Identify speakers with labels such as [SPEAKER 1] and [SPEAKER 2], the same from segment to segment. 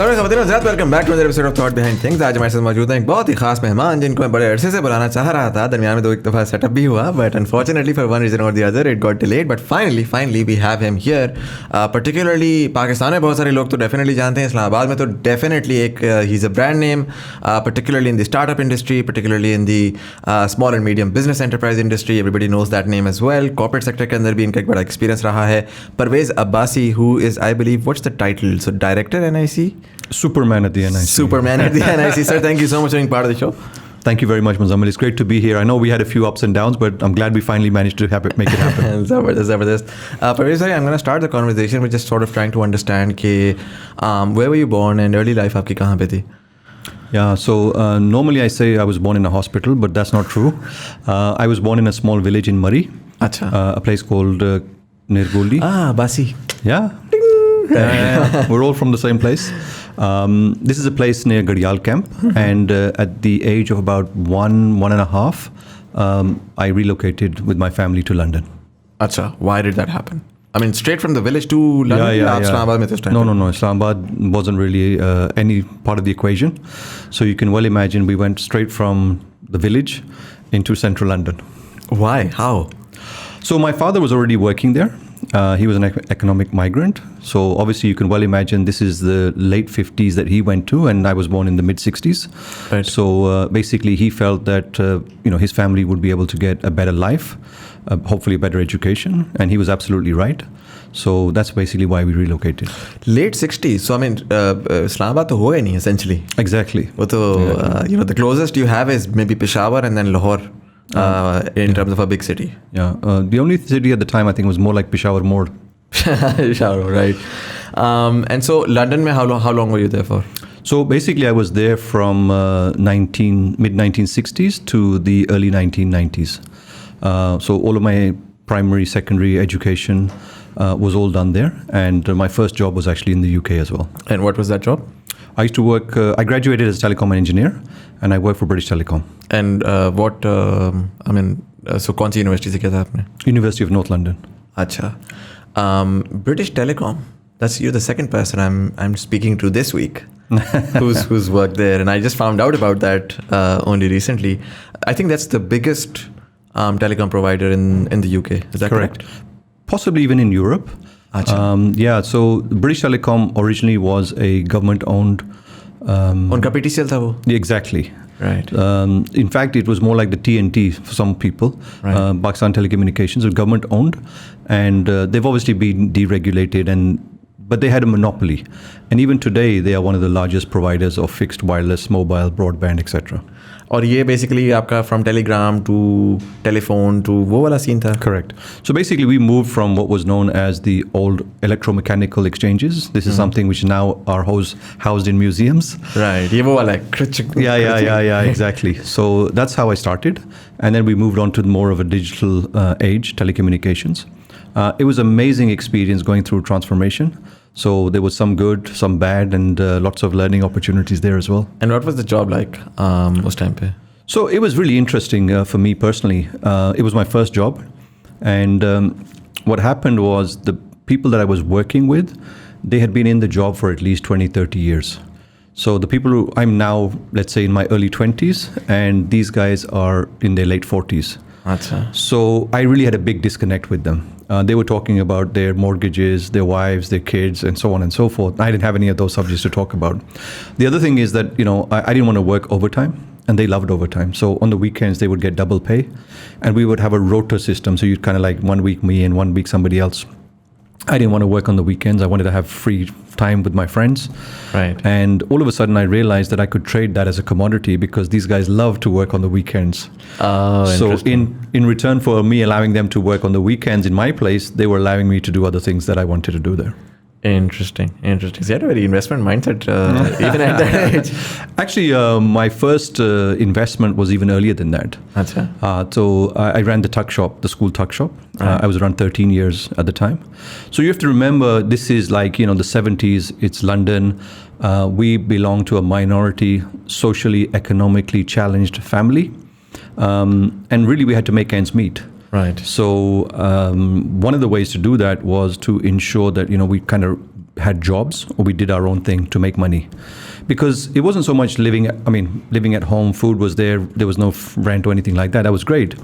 [SPEAKER 1] Welcome back to another episode of thought behind things. आज हमारे साथ मौजूद हैं एक बहुत ही खास मेहमान जिनको मैं बड़े अरसे से बुलाना चाह रहा था। दरमियान में 2 दफ़ा सेटअप भी हुआ, but unfortunately for one reason or the other it got delayed, but finally we have him here. Particularly Pakistan में बहुत सारे लोग तो डेफिनेटली जानते हैं, इस्लामाबाद में तो डेफिनेटली एक ही is a brand name, particularly in the startup industry, particularly in the small and medium business enterprise industry. Everybody knows that name as well. Corporate sector के अंदर भी इनका एक बड़ा एक्सपीरियंस रहा है। Parvez Abbasi, who is I believe what's the title, so director NIC?
[SPEAKER 2] Superman at the NIC.
[SPEAKER 1] Superman at the NIC. Sir, thank you so much for being part of the show.
[SPEAKER 2] Thank you very much, Muzamil. It's great to be here. I know we had a few ups and downs, but I'm glad we finally managed to make it happen.
[SPEAKER 1] Zabardast. Parvez, I'm going to start the conversation with just sort of trying to understand where were you born and early life आपकी कहाँ पे थी?
[SPEAKER 2] Yeah, so normally I say I was born in a hospital, but that's not true. I was born in a small village in Murray, a place called Nirgoli.
[SPEAKER 1] Abbasi.
[SPEAKER 2] Yeah. We're all from the same place. This is a place near Gardial camp, and at the age of about one and a half, I relocated with my family to London.
[SPEAKER 1] Acha, why did that happen? I mean, straight from the village to London?
[SPEAKER 2] Yeah.
[SPEAKER 1] Islamabad mein this time?
[SPEAKER 2] No. Islamabad wasn't really any part of the equation. So you can well imagine we went straight from the village into central London.
[SPEAKER 1] Why? How?
[SPEAKER 2] So my father was already working there. He was an economic migrant. So obviously you can well imagine this is the late 50s that he went to, and I was born in the mid 60s.
[SPEAKER 1] Right.
[SPEAKER 2] So basically he felt that his family would be able to get a better life, hopefully a better education, and he was absolutely right. So that's basically why we relocated.
[SPEAKER 1] Late 60s. So I mean, Islamabad to hoga nahi essentially.
[SPEAKER 2] Exactly.
[SPEAKER 1] वो तो the closest you have is maybe Peshawar and then Lahore. In terms of a big city.
[SPEAKER 2] Yeah. The only city at the time I think was more like Peshawar More.
[SPEAKER 1] Peshawar, right. And so London mein how long were you there for?
[SPEAKER 2] So basically I was there from mid-1960s to the early 1990s. So all of my primary, secondary education was all done there, and my first job was actually in the UK as well.
[SPEAKER 1] And what was that job?
[SPEAKER 2] I used to work, I graduated as a telecom engineer, and I worked for British Telecom.
[SPEAKER 1] And so कौन सी university से किया था आपने?
[SPEAKER 2] University of North London.
[SPEAKER 1] अच्छा. British Telecom, you're the second person I'm speaking to this week who's worked there, and I just found out about that only recently. I think that's the biggest telecom provider in the UK. Is that correct?
[SPEAKER 2] Possibly even in Europe. Yeah, so British Telecom originally was a government-owned.
[SPEAKER 1] उनका PTCL था वो?
[SPEAKER 2] Exactly.
[SPEAKER 1] Right.
[SPEAKER 2] In fact, it was more like the TNT for some people.
[SPEAKER 1] Right.
[SPEAKER 2] Pakistan Telecommunications was government-owned, and they've obviously been deregulated, but they had a monopoly. And even today, they are one of the largest providers of fixed wireless, mobile, broadband, etc.
[SPEAKER 1] और ये basically आपका from telegram to telephone to वो वाला scene था?
[SPEAKER 2] Correct. So basically we moved from what was known as the old electromechanical exchanges. This is something which now are housed in museums.
[SPEAKER 1] Right. ये वो वाला है.
[SPEAKER 2] Yeah, exactly. So that's how I started. And then we moved on to more of a digital age, telecommunications. It was an amazing experience going through transformation. So there was some good, some bad, and lots of learning opportunities there as well.
[SPEAKER 1] And what was the job like उस time पे?
[SPEAKER 2] So it was really interesting for me personally. It was my first job, and what happened was the people that I was working with, they had been in the job for at least 20, 30 years. So the people who I'm now, let's say in my early 20s, and these guys are in their late 40s.
[SPEAKER 1] Achha.
[SPEAKER 2] So I really had a big disconnect with them. They were talking about their mortgages, their wives, their kids, and so on and so forth. I didn't have any of those subjects to talk about. The other thing is that, I didn't want to work overtime, and they loved overtime. So on the weekends, they would get double pay, and we would have a rota system. So you'd kind of like 1 week me and 1 week somebody else. I didn't want to work on the weekends. I wanted to have free time with my friends.
[SPEAKER 1] Right.
[SPEAKER 2] And all of a sudden I realized that I could trade that as a commodity because these guys love to work on the weekends.
[SPEAKER 1] So
[SPEAKER 2] in return for me allowing them to work on the weekends in my place, they were allowing me to do other things that I wanted to do there.
[SPEAKER 1] Interesting. So you had a very investment mindset even at that age.
[SPEAKER 2] Actually, my first investment was even earlier than that.
[SPEAKER 1] Achha.
[SPEAKER 2] So I ran the tuck shop, the school tuck shop. I was around 13 years at the time. So you have to remember, this is like, the 70s, it's London. We belong to a minority, socially, economically challenged family. And really we had to make ends meet.
[SPEAKER 1] Right.
[SPEAKER 2] So one of the ways to do that was to ensure that we kind of had jobs or we did our own thing to make money, because it wasn't so much living at home. Food was there. There was no rent or anything like that. That was great.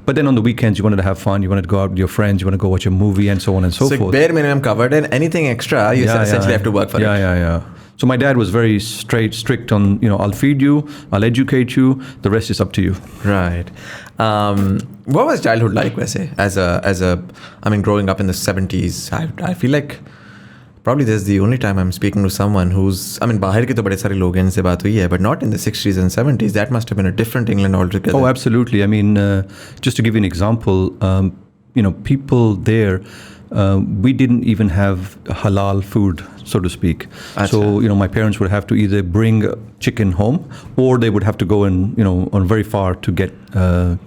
[SPEAKER 2] But then on the weekends, you wanted to have fun. You wanted to go out with your friends. You want to go watch a movie and so on and so forth.
[SPEAKER 1] Bare minimum covered, and anything extra, you essentially have to work for it.
[SPEAKER 2] Yeah. So my dad was very strict on, I'll feed you, I'll educate you, the rest is up to you.
[SPEAKER 1] Right. What was childhood like, वैसे, growing up in the 70s? I feel like probably this is the only time I'm speaking to someone who's, बाहर के तो बड़े सारे लोग हैं इनसे बात हुई है, but not in the 60s and 70s. That must have been a different England altogether.
[SPEAKER 2] Oh, absolutely. Just to give you an example, people there, we didn't even have halal food, so to speak. Achha. So, my parents would have to either bring chicken home, or they would have to go on very far to get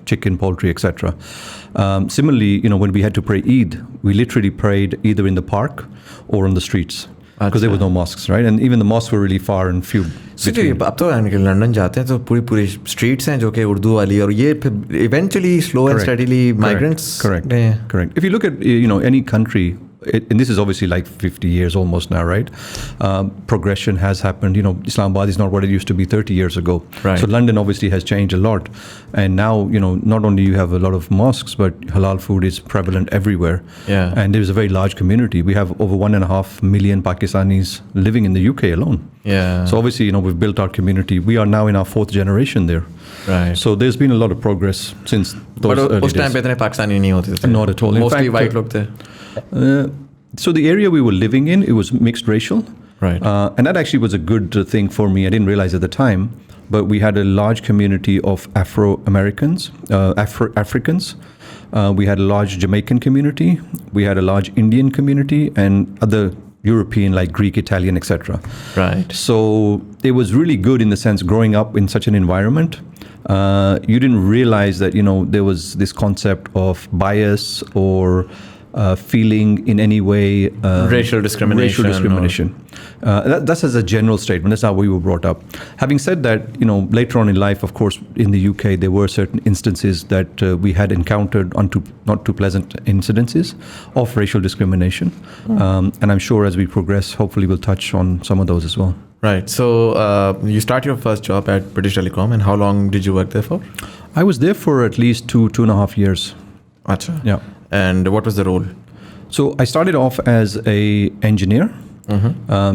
[SPEAKER 2] chicken, poultry, etc. Similarly, when we had to pray Eid, we literally prayed either in the park or on the streets, because there were no mosques, right? And even the mosques were really far and few.
[SPEAKER 1] So अब तो London जाते हैं तो पूरी streets हैं जो कि उर्दू वाली, और ये eventually slow and steadily migrants.
[SPEAKER 2] Correct. If you look at any country, and this is obviously like 50 years almost now, right? Progression has happened. Islamabad is not what it used to be 30 years ago.
[SPEAKER 1] Right.
[SPEAKER 2] So London obviously has changed a lot. And now, not only you have a lot of mosques, but halal food is prevalent everywhere.
[SPEAKER 1] Yeah.
[SPEAKER 2] And there's a very large community. We have over 1.5 million Pakistanis living in the UK alone.
[SPEAKER 1] Yeah.
[SPEAKER 2] So obviously, we've built our community. We are now in our 4th generation there.
[SPEAKER 1] Right.
[SPEAKER 2] So there's been a lot of progress since those early days.
[SPEAKER 1] उस time पे इतने पाकिस्तानी नहीं होते थे.
[SPEAKER 2] Not at all.
[SPEAKER 1] Mostly in fact, white लोग थे.
[SPEAKER 2] So the area we were living in, it was mixed racial.
[SPEAKER 1] Right.
[SPEAKER 2] And that actually was a good thing for me. I didn't realize at the time, but we had a large community of Afro-Americans, Africans. We had a large Jamaican community. We had a large Indian community and other European, like Greek, Italian, etc.
[SPEAKER 1] Right.
[SPEAKER 2] So it was really good in the sense growing up in such an environment. You didn't realize that, there was this concept of bias or feeling in any way
[SPEAKER 1] racial discrimination.
[SPEAKER 2] That's as a general statement. That's how we were brought up. Having said that, later on in life, of course, in the UK, there were certain instances that we had encountered not too pleasant incidences of racial discrimination. And I'm sure as we progress, hopefully we'll touch on some of those as well.
[SPEAKER 1] Right. So you start your first job at British Telecom, and how long did you work there for?
[SPEAKER 2] I was there for at least 2.5 years.
[SPEAKER 1] Achha.
[SPEAKER 2] Yeah.
[SPEAKER 1] And what was the role?
[SPEAKER 2] So I started off as a engineer.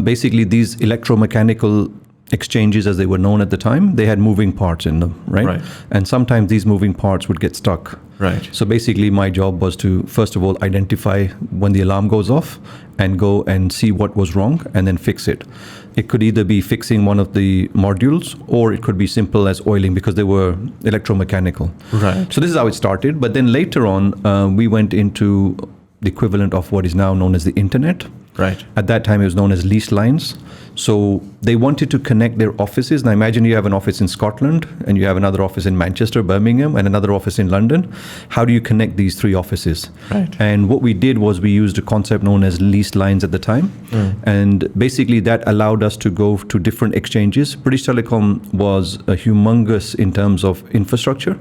[SPEAKER 2] Basically, these electromechanical exchanges, as they were known at the time, they had moving parts in them, right? And sometimes these moving parts would get stuck.
[SPEAKER 1] Right.
[SPEAKER 2] So basically, my job was to, first of all, identify when the alarm goes off and go and see what was wrong and then fix it. It could either be fixing one of the modules, or it could be simple as oiling, because they were electromechanical.
[SPEAKER 1] Right.
[SPEAKER 2] So this is how it started. But then later on, we went into the equivalent of what is now known as the internet.
[SPEAKER 1] Right.
[SPEAKER 2] At that time, it was known as leased lines. So they wanted to connect their offices. Now imagine you have an office in Scotland, and you have another office in Manchester, Birmingham, and another office in London. How do you connect these 3 offices?
[SPEAKER 1] Right.
[SPEAKER 2] And what we did was we used a concept known as leased lines at the time. And basically that allowed us to go to different exchanges. British Telecom was humongous in terms of infrastructure.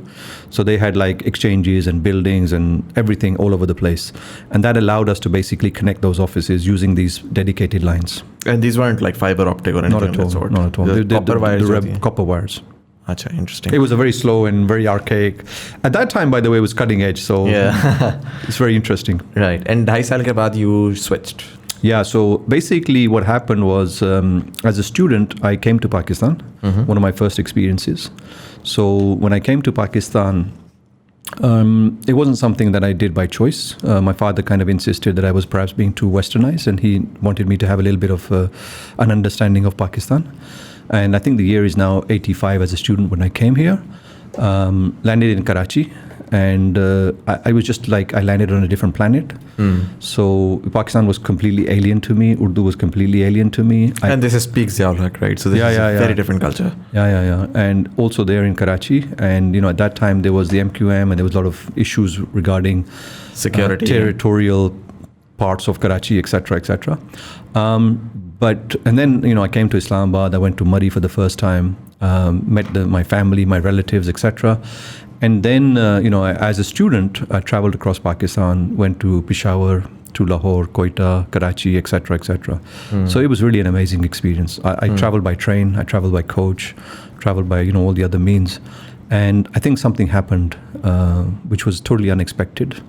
[SPEAKER 2] So they had like exchanges and buildings and everything all over the place. And that allowed us to basically connect those offices using these dedicated lines.
[SPEAKER 1] And these weren't like fiber optic or anything
[SPEAKER 2] of that sort? Not at all.
[SPEAKER 1] The copper wires?
[SPEAKER 2] Copper wires.
[SPEAKER 1] Achha, interesting.
[SPEAKER 2] It was a very slow and very archaic. At that time, by the way, it was cutting edge. So it's very interesting.
[SPEAKER 1] Right. And 2.5 saal ke baad you switched?
[SPEAKER 2] Yeah. So basically what happened was, as a student, I came to Pakistan, one of my first experiences. So when I came to Pakistan, it wasn't something that I did by choice. My father kind of insisted that I was perhaps being too westernized, and he wanted me to have a little bit of an understanding of Pakistan. And I think the year is now 85 as a student when I came here. Landed in Karachi, and I was just like, I landed on a different planet. So Pakistan was completely alien to me. Urdu was completely alien to me.
[SPEAKER 1] And this is peak Ziaulhaq, right? So this is a very different culture.
[SPEAKER 2] Yeah. And also there in Karachi, and at that time there was the MQM, and there was a lot of issues regarding
[SPEAKER 1] security,
[SPEAKER 2] territorial parts of Karachi, etc., etc. And then, I came to Islamabad. I went to Murray for the first time, met my family, my relatives, etc. And then, as a student, I traveled across Pakistan, went to Peshawar, to Lahore, Quetta, Karachi, etc., etc. So it was really an amazing experience. I traveled by train, I traveled by coach, traveled by, all the other means. And I think something happened which was totally unexpected.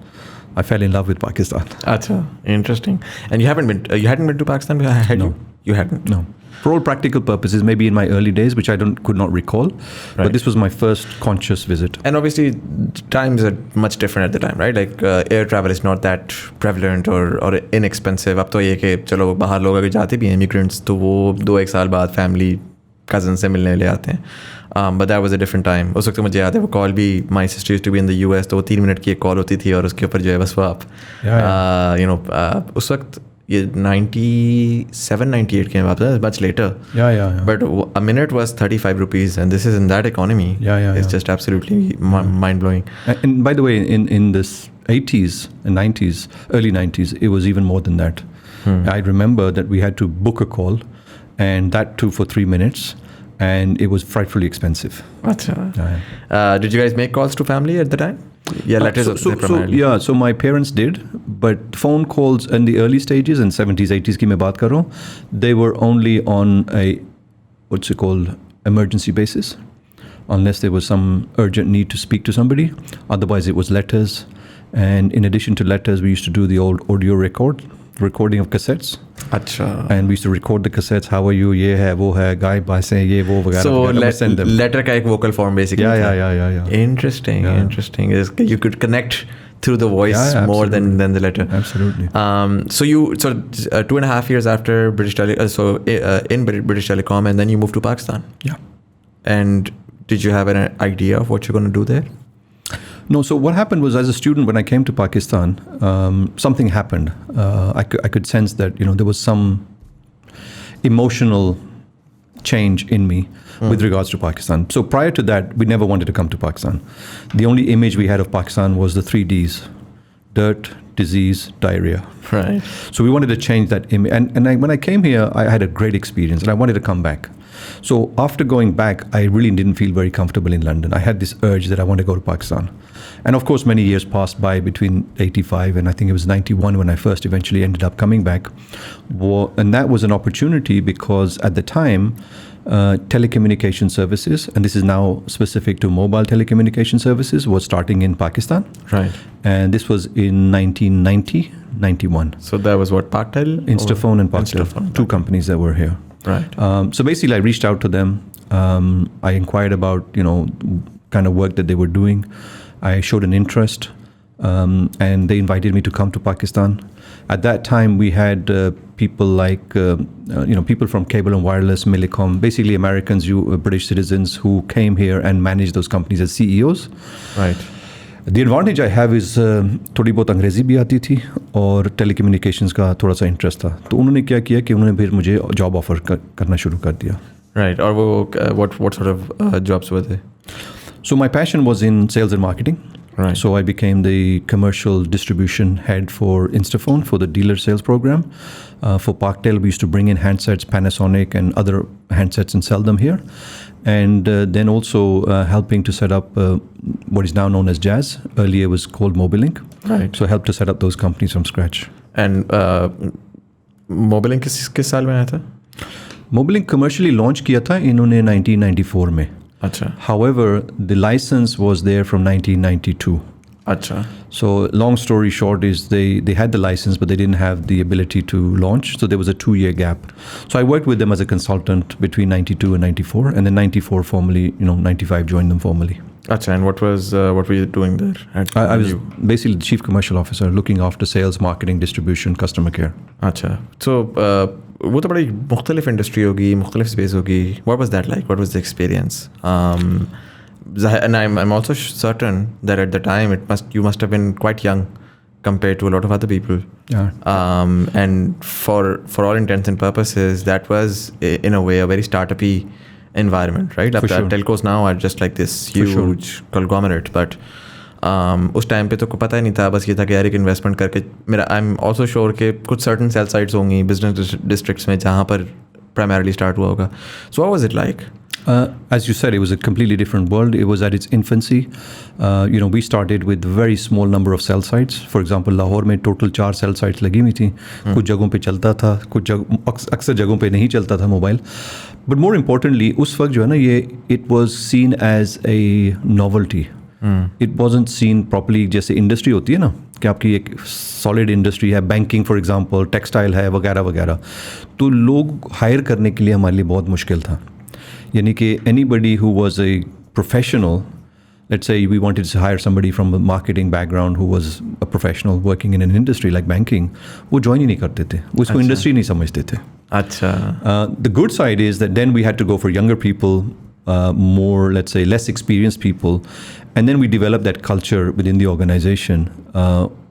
[SPEAKER 2] I fell in love with Pakistan.
[SPEAKER 1] Acha, interesting. And you hadn't been to Pakistan?
[SPEAKER 2] No.
[SPEAKER 1] You hadn't?
[SPEAKER 2] No. For all practical purposes, maybe in my early days, which I could not recall, but this was my first conscious visit.
[SPEAKER 1] And obviously, times are much different at the time, right? Like air travel is not that prevalent or inexpensive. अब तो ये कि चलो बाहर लोग अगर जाते भी हैं immigrants तो वो 2-1 साल बाद family cousin से मिलने ले आते हैं. But that was a different time. उस वक्त मुझे याद है वो कॉल भी my sister used to be in the US तो वो 3 मिनट की एक कॉल होती थी और उसके ऊपर जो है बस वो आप उस वक्त ये 97-98 came up. That's much later.
[SPEAKER 2] Yeah.
[SPEAKER 1] But a minute was 35 rupees, and this is in that economy. It's just absolutely mind blowing.
[SPEAKER 2] And by the way, in this 80s and 90s, early 90s, it was even more than that. I remember that we had to book a call, and that took for 3 minutes, and it was frightfully expensive.
[SPEAKER 1] Did you guys make calls to family at the time? Yeah, letters primarily.
[SPEAKER 2] So my parents did, but phone calls in the early stages in 70s, 80s ki main baat kar raha hu, they were only on a emergency basis, unless there was some urgent need to speak to somebody. Otherwise, it was letters, and in addition to letters, we used to do the old audio recording of cassettes.
[SPEAKER 1] Acha.
[SPEAKER 2] And we used to record the cassettes. How are you? Ye hai, wo hai, guy by saying ye, wo, vagara.
[SPEAKER 1] So send them. Letter ka ek vocal form basically.
[SPEAKER 2] Yeah.
[SPEAKER 1] Interesting. You could connect through the voice more than the letter.
[SPEAKER 2] Absolutely.
[SPEAKER 1] So 2.5 years after British British Telecom, and then you moved to Pakistan.
[SPEAKER 2] Yeah.
[SPEAKER 1] And did you have an idea of what you're going to do there?
[SPEAKER 2] No, so what happened was, as a student, when I came to Pakistan, something happened. I could sense that, there was some emotional change in me with regards to Pakistan. So prior to that, we never wanted to come to Pakistan. The only image we had of Pakistan was the 3 Ds: dirt, disease, diarrhea.
[SPEAKER 1] Right.
[SPEAKER 2] So we wanted to change that image. And when I came here, I had a great experience, and I wanted to come back. So after going back, I really didn't feel very comfortable in London. I had this urge that I want to go to Pakistan. And of course, many years passed by between 85 and I think it was 91 when I first eventually ended up coming back. And that was an opportunity because at the time, telecommunication services, and this is now specific to mobile telecommunication services, was starting in Pakistan.
[SPEAKER 1] Right.
[SPEAKER 2] And this was in 1990, 91.
[SPEAKER 1] So that was what, Paktel?
[SPEAKER 2] Instaphone and Paktel, two companies that were here.
[SPEAKER 1] Right.
[SPEAKER 2] So basically, I reached out to them. I inquired about, kind of work that they were doing. I showed an interest, and they invited me to come to Pakistan. At that time, we had people like, people from Cable and Wireless, Millicom, basically Americans, British citizens who came here and managed those companies as CEOs.
[SPEAKER 1] Right.
[SPEAKER 2] The advantage I have is थोड़ी बहुत अंग्रेज़ी भी आती थी और telecommunications का थोड़ा सा interest था. तो उन्होंने क्या किया कि उन्होंने फिर मुझे job offer करना शुरू कर दिया.
[SPEAKER 1] Right. और वो what sort of jobs were they?
[SPEAKER 2] So my passion was in sales and marketing.
[SPEAKER 1] Right.
[SPEAKER 2] So I became the commercial distribution head for Instaphone for the dealer sales program. For Paktel, we used to bring in handsets, Panasonic and other handsets and sell them here. And then also helping to set up what is now known as Jazz. Earlier was called Mobilink.
[SPEAKER 1] Right.
[SPEAKER 2] So helped to set up those companies from scratch.
[SPEAKER 1] And Mobilink किस साल में आया था?
[SPEAKER 2] Mobilink commercially launched किया था इन्होंने 1994 में.
[SPEAKER 1] अच्छा.
[SPEAKER 2] However, the license was there from 1992.
[SPEAKER 1] अच्छा.
[SPEAKER 2] So long story short is they had the license, but they didn't have the ability to launch. So there was a 2-year gap. So I worked with them as a consultant between 92 and 94, and then 94 formally, 95 joined them formally.
[SPEAKER 1] Acha, and what were you doing there?
[SPEAKER 2] I was basically the chief commercial officer, looking after sales, marketing, distribution, customer care.
[SPEAKER 1] Acha. So वो तो बड़ी मुख्तलिफ industry होगी, मुख्तलिफ space होगी. What was that like? What was the experience? And I'm also certain that at the time you must have been quite young compared to a lot of other people.
[SPEAKER 2] Yeah.
[SPEAKER 1] And for all intents and purposes, that was in a way a very startup-y environment, right?
[SPEAKER 2] For sure.
[SPEAKER 1] Telcos now are just like this huge conglomerate, but उस time पे तो को पता ही नहीं था, बस ये था कि यार एक इन्वेस्टमेंट करके मेरा आई एम ऑल्सो श्योर कि कुछ सर्टन सेल साइट्स होंगी बिजनेस डिस्ट्रिक्ट्स में जहाँ पर प्राइमरली स्टार्ट हुआ होगा. So how was it like?
[SPEAKER 2] As you said, it was a completely different world. It was at its infancy. We started with very small number of cell sites. For example, Lahore में total 4 cell sites लगी हुई थी. कुछ जगहों पे चलता था, कुछ अक्सर जगहों पे नहीं चलता था मोबाइल. But more importantly, उस वक्त जो है ना ये it was seen as a novelty. It wasn't seen properly जैसे इंडस्ट्री होती है ना कि आपकी एक सॉलिड इंडस्ट्री है, बैंकिंग फॉर एग्जांपल, टेक्सटाइल है वगैरह वगैरह, तो लोग हायर करने के लिए हमारे लिए बहुत मुश्किल था. यानी कि anybody who was a professional, let's say we wanted to hire somebody from a marketing background who was a professional working in an industry like banking, वो join ही नहीं करते थे, वो इसको इंडस्ट्री नहीं समझते थे.
[SPEAKER 1] अच्छा.
[SPEAKER 2] The good side is that then we had to go for younger people, more, let's say, less experienced people, and then we developed that culture within the organization.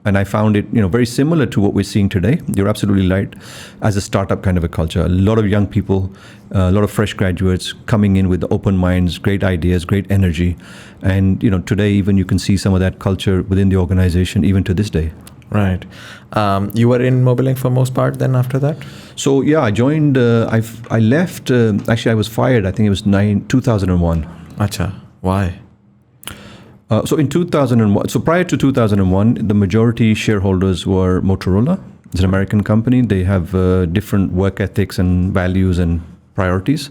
[SPEAKER 2] And I found it, very similar to what we're seeing today. You're absolutely right. As a startup kind of a culture, a lot of young people, a lot of fresh graduates coming in with open minds, great ideas, great energy. And, today even you can see some of that culture within the organization, even to this day.
[SPEAKER 1] Right. You were in Mobilink for most part then after that?
[SPEAKER 2] So, yeah, I joined, I left, actually I was fired, I think it was 2001.
[SPEAKER 1] Acha, why?
[SPEAKER 2] So in 2001, so prior to 2001, the majority shareholders were Motorola. It's an American company. They have different work ethics and values and priorities.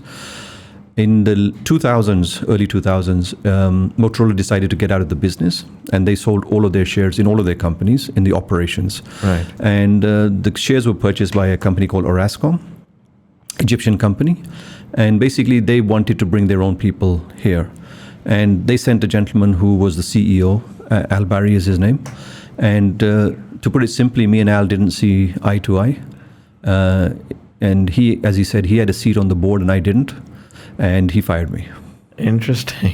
[SPEAKER 2] In the 2000s, early 2000s, Motorola decided to get out of the business, and they sold all of their shares in all of their companies in the operations.
[SPEAKER 1] Right.
[SPEAKER 2] And the shares were purchased by a company called Orascom, Egyptian company, and basically they wanted to bring their own people here. And they sent a gentleman who was the CEO, Al Barry is his name. And to put it simply, me and Al didn't see eye to eye. And he, as he said, he had a seat on the board and I didn't. And he fired me.
[SPEAKER 1] Interesting.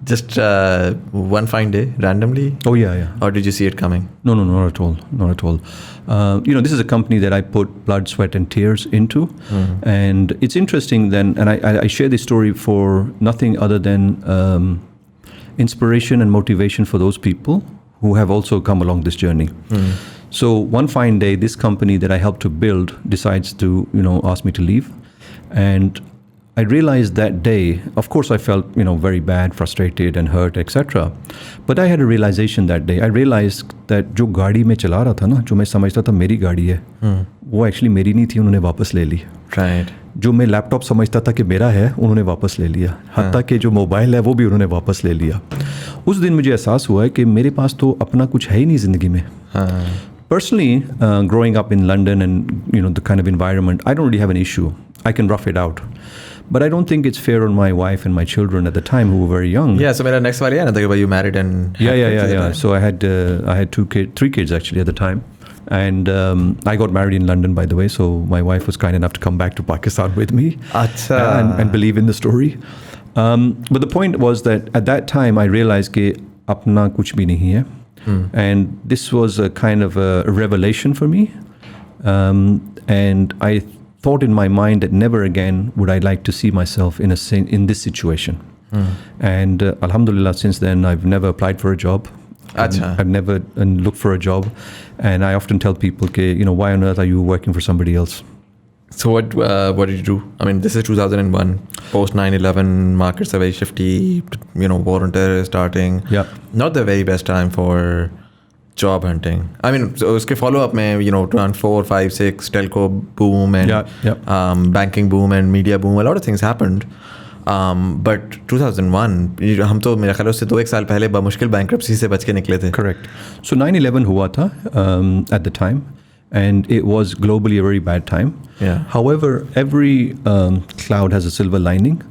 [SPEAKER 1] Just one fine day, randomly?
[SPEAKER 2] Oh, yeah.
[SPEAKER 1] Or did you see it coming?
[SPEAKER 2] No, not at all. Not at all. This is a company that I put blood, sweat, and tears into. And it's interesting then, and I share this story for nothing other than inspiration and motivation for those people who have also come along this journey. So one fine day, this company that I helped to build decides to, ask me to leave. And I realized that day, of course I felt, very bad, frustrated and hurt, etc. But I had a realization that day. I realized that जो गाड़ी में चला रहा था ना, जो मैं समझता था मेरी गाड़ी है, वो एक्चुअली मेरी नहीं थी, उन्होंने वापस ले ली.
[SPEAKER 1] Right.
[SPEAKER 2] जो मैं लैपटॉप समझता था कि मेरा है, उन्होंने वापस ले लिया. हत्ता कि जो मोबाइल है वो भी उन्होंने वापस ले लिया. उस दिन मुझे एहसास हुआ कि मेरे पास तो अपना कुछ है ही नहीं ज़िंदगी में. Personally, growing up in London and the kind of environment, I don't really have an issue. I can rough it out. But I don't think it's fair on my wife and my children at the time who were very young.
[SPEAKER 1] Yeah, so my next one, you married and
[SPEAKER 2] yeah. So I had 3 kids actually at the time, and I got married in London, by the way. So my wife was kind enough to come back to Pakistan with me and believe in the story. But the point was that at that time I realized कि अपना कुछ भी नहीं है, and this was a kind of a revelation for me, and I thought in my mind that never again would I like to see myself in this situation. And alhamdulillah, since then I've never applied for a job. I've never looked for a job, and I often tell people why on earth are you working for somebody else?
[SPEAKER 1] So what did you do? I mean, this is 2001, post 9/11, markets are very shifty, war on terror is starting.
[SPEAKER 2] Yeah.
[SPEAKER 1] Not the very best time for job hunting. I mean, so uske follow-up mein, 2004, 5, 6, telco boom and banking boom and media boom, a lot of things happened. But 2001, हम तो मेरे ख्याल से 2-1 साल पहले बमुश्किल bankruptcy से बच के निकले थे.
[SPEAKER 2] Correct. So 9/11 हुआ था at the time, and it was globally a very bad time.
[SPEAKER 1] Yeah.
[SPEAKER 2] However, every cloud has a silver lining.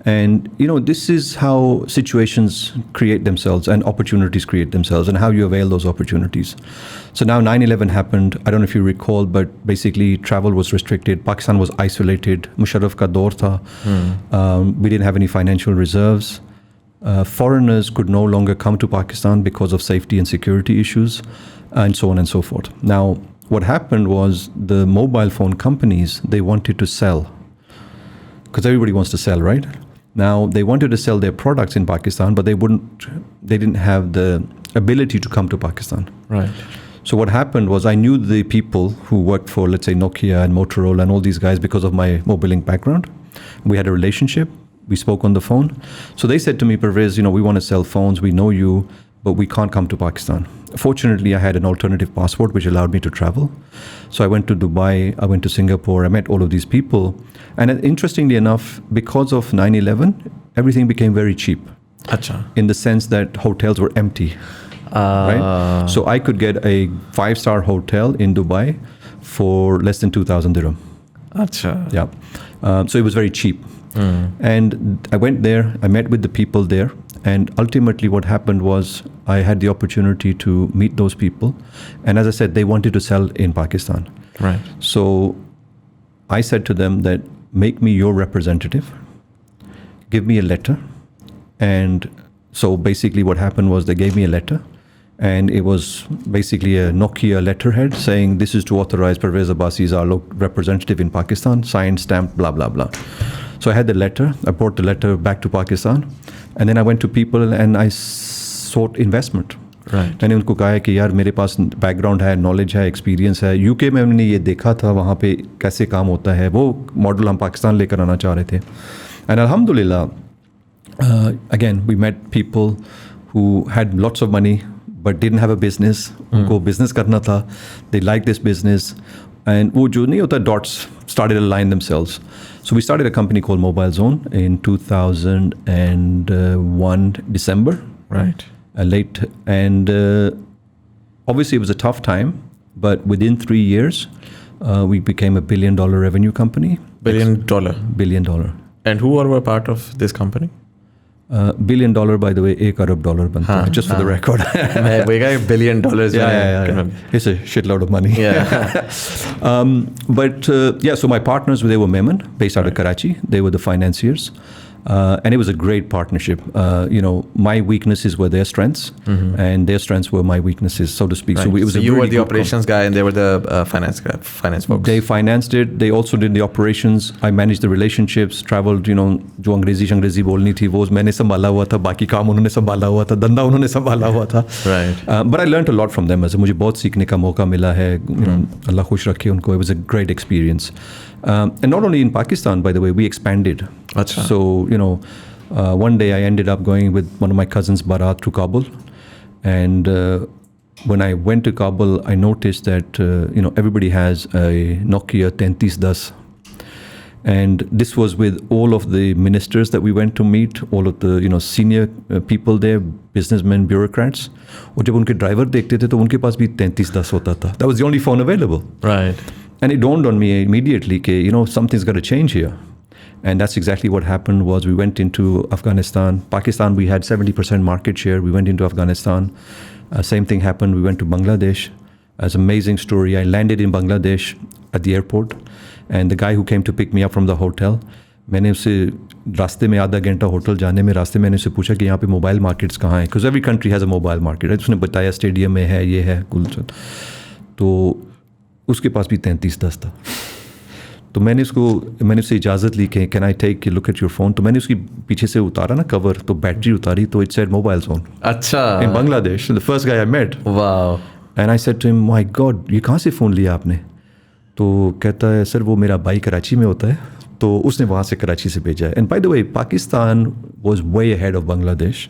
[SPEAKER 2] And, this is how situations create themselves and opportunities create themselves and how you avail those opportunities. So now 9/11 happened. I don't know if you recall, but basically travel was restricted. Pakistan was isolated. Musharraf ka daur tha. We didn't have any financial reserves. Foreigners could no longer come to Pakistan because of safety and security issues, and so on and so forth. Now, what happened was the mobile phone companies, they wanted to sell. Because everybody wants to sell, right? Now, they wanted to sell their products in Pakistan, but they didn't have the ability to come to Pakistan.
[SPEAKER 1] Right.
[SPEAKER 2] So what happened was I knew the people who worked for, let's say, Nokia and Motorola and all these guys because of my Mobilink background. We had a relationship. We spoke on the phone. So they said to me, Parvez, we want to sell phones. We know you, but we can't come to Pakistan. Fortunately, I had an alternative passport which allowed me to travel. So I went to Dubai, I went to Singapore, I met all of these people. And interestingly enough, because of 9/11, everything became very cheap.
[SPEAKER 1] Acha.
[SPEAKER 2] In the sense that hotels were empty. Right? So I could get a 5-star hotel in Dubai for less than 2,000 dirham.
[SPEAKER 1] Acha.
[SPEAKER 2] Yeah. So it was very cheap. And I went there, I met with the people there, and ultimately what happened was I had the opportunity to meet those people. And as I said, they wanted to sell in Pakistan.
[SPEAKER 1] Right.
[SPEAKER 2] So I said to them that make me your representative, give me a letter. And so basically what happened was they gave me a letter. And it was basically a Nokia letterhead saying this is to authorize Parvez Abbasi as our representative in Pakistan, signed, stamped, blah, blah, blah. So I had the letter. I brought the letter back to Pakistan. And then I went to people and I sought investment.
[SPEAKER 1] Right.
[SPEAKER 2] मैंने उनको कहा कि यार मेरे पास background है, knowledge है, experience है. UK में मैंने ये देखा था वहाँ पे कैसे काम होता है. वो मॉडल हम पाकिस्तान लेकर आना चाह रहे थे. And alhamdulillah, again, we met people who had lots of money but didn't have a business. उनको business करना था. They liked this business. And वो जो नहीं होता, dots started to align themselves. So we started a company called Mobile Zone in 2001 December.
[SPEAKER 1] Right.
[SPEAKER 2] Late. And obviously it was a tough time, but within 3 years, we became a $1 billion revenue company.
[SPEAKER 1] $1 billion.
[SPEAKER 2] $1 billion.
[SPEAKER 1] And who all were part of this company?
[SPEAKER 2] $1 billion, by the way, $1 arab बनता है, just for the record.
[SPEAKER 1] We got $1 billion.
[SPEAKER 2] Yeah. It's a shitload of money.
[SPEAKER 1] Yeah.
[SPEAKER 2] So my partners, they were Memon, based out of Karachi. They were the financiers. And it was a great partnership. My weaknesses were their strengths, and their strengths were my weeknesses, so to speak.
[SPEAKER 1] Right.
[SPEAKER 2] So it was
[SPEAKER 1] you were the operations guy, and they were the finance folks.
[SPEAKER 2] They financed it. They also did the operations. I managed the relationships. Traveled. जो अंग्रेजी बोलनी थी वो मैंने संभाला हुआ था. बाकी काम उन्होंने संभाला हुआ था. धंधा उन्होंने संभाला हुआ था.
[SPEAKER 1] Right.
[SPEAKER 2] But I learned a lot from them. मुझे बहुत सीखने का मौका मिला है. अल्लाह खुश रखे उनको. It was a great experience. And not only in Pakistan, by the way, we expanded.
[SPEAKER 1] Achha.
[SPEAKER 2] So, one day I ended up going with one of my cousins, Barat, to Kabul. And when I went to Kabul, I noticed that, everybody has a Nokia 3310. And this was with all of the ministers that we went to meet, all of the, senior people there, businessmen, bureaucrats. और जब उनके driver देखते थे तो उनके पास भी 3310 होता था. That was the only phone available.
[SPEAKER 1] Right.
[SPEAKER 2] And it dawned on me immediately that, something's got to change here. And that's exactly what happened was we went into Afghanistan. Pakistan, we had 70% market share. We went into Afghanistan. Same thing happened. We went to Bangladesh. It's an amazing story. I landed in Bangladesh at the airport. And the guy who came to pick me up from the hotel, मैंने उससे रास्ते में आधा घंटा hotel जाने में रास्ते मैंने उससे पूछा कि यहाँ पे मोबाइल मार्केट्स कहाँ हैं. Because every country has a mobile market. उसने बताया स्टेडियम में है, ये है, कुल. तो उसके पास भी 3310 था. तो मैंने उससे इजाज़त ली कि can I take look at your phone. तो मैंने उसकी पीछे से उतारा ना कवर, तो बैटरी उतारी तो इट सेड मोबाइल जोन.
[SPEAKER 1] अच्छा. In
[SPEAKER 2] Bangladesh, the first guy I met.
[SPEAKER 1] Wow.
[SPEAKER 2] And I said to him, my God, ये कहाँ से फ़ोन लिया आपने? तो कहता है, सर वो मेरा भाई कराची में होता है, तो उसने वहाँ से कराची से भेजा है. And by the way, Pakistan was way ahead of Bangladesh.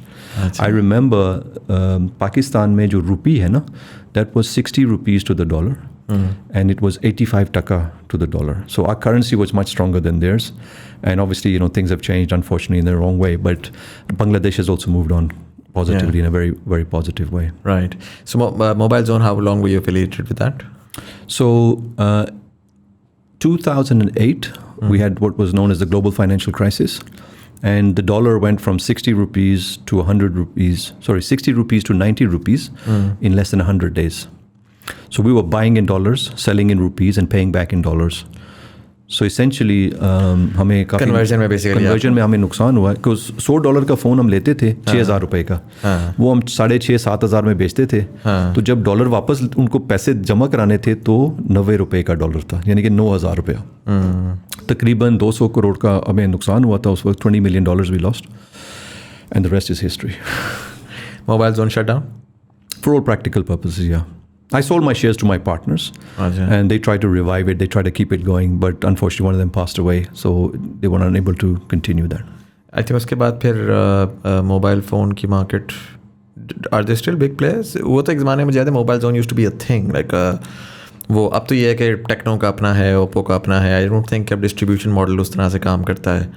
[SPEAKER 2] I remember Pakistan में जो रुपी है ना, that was 60 rupees to the dollar. And it was 85 taka to the dollar. So our currency was much stronger than theirs. And obviously, things have changed, unfortunately, in the wrong way. But Bangladesh has also moved on positively in a very, very positive way.
[SPEAKER 1] Right. So Mobile Zone, how long were you affiliated with that?
[SPEAKER 2] So 2008, we had what was known as the global financial crisis. And the dollar went from 60 rupees to 100 rupees, 60 rupees to 90 rupees in less than 100 days. So we were buying in dollars, selling in rupees, and paying back in dollars. So essentially, हमें काफी conversion में हमें नुकसान हुआ, because $100 का phone हम लेते थे 6,000 रुपए का, वो हम 6,500-7,000 में बेचते थे. तो जब डॉलर वापस उनको पैसे जमा कराने थे तो 90 रुपए का डॉलर था, यानी कि 9,000 रुपया. तकरीबन 200 करोड़ का हमें नुकसान हुआ था उस वक्त. $20 million we lost, and the rest is history.
[SPEAKER 1] Mobile Zone shut down?
[SPEAKER 2] For all practical purposes, yeah. I sold my shares to my partners, and they tried to revive it. They tried to keep it going, but unfortunately, one of them passed away, so they were unable to continue that.
[SPEAKER 1] I think उसके बाद फिर mobile phone की market are they still big players? वो तो एक ज़माने में ज़्यादा mobile zone used to be a thing like वो अब तो ये है कि टेक्नो का अपना है, ओप्पो का अपना है. आई डोंट थिंक अब डिस्ट्रीब्यूशन मॉडल उस तरह से काम करता है.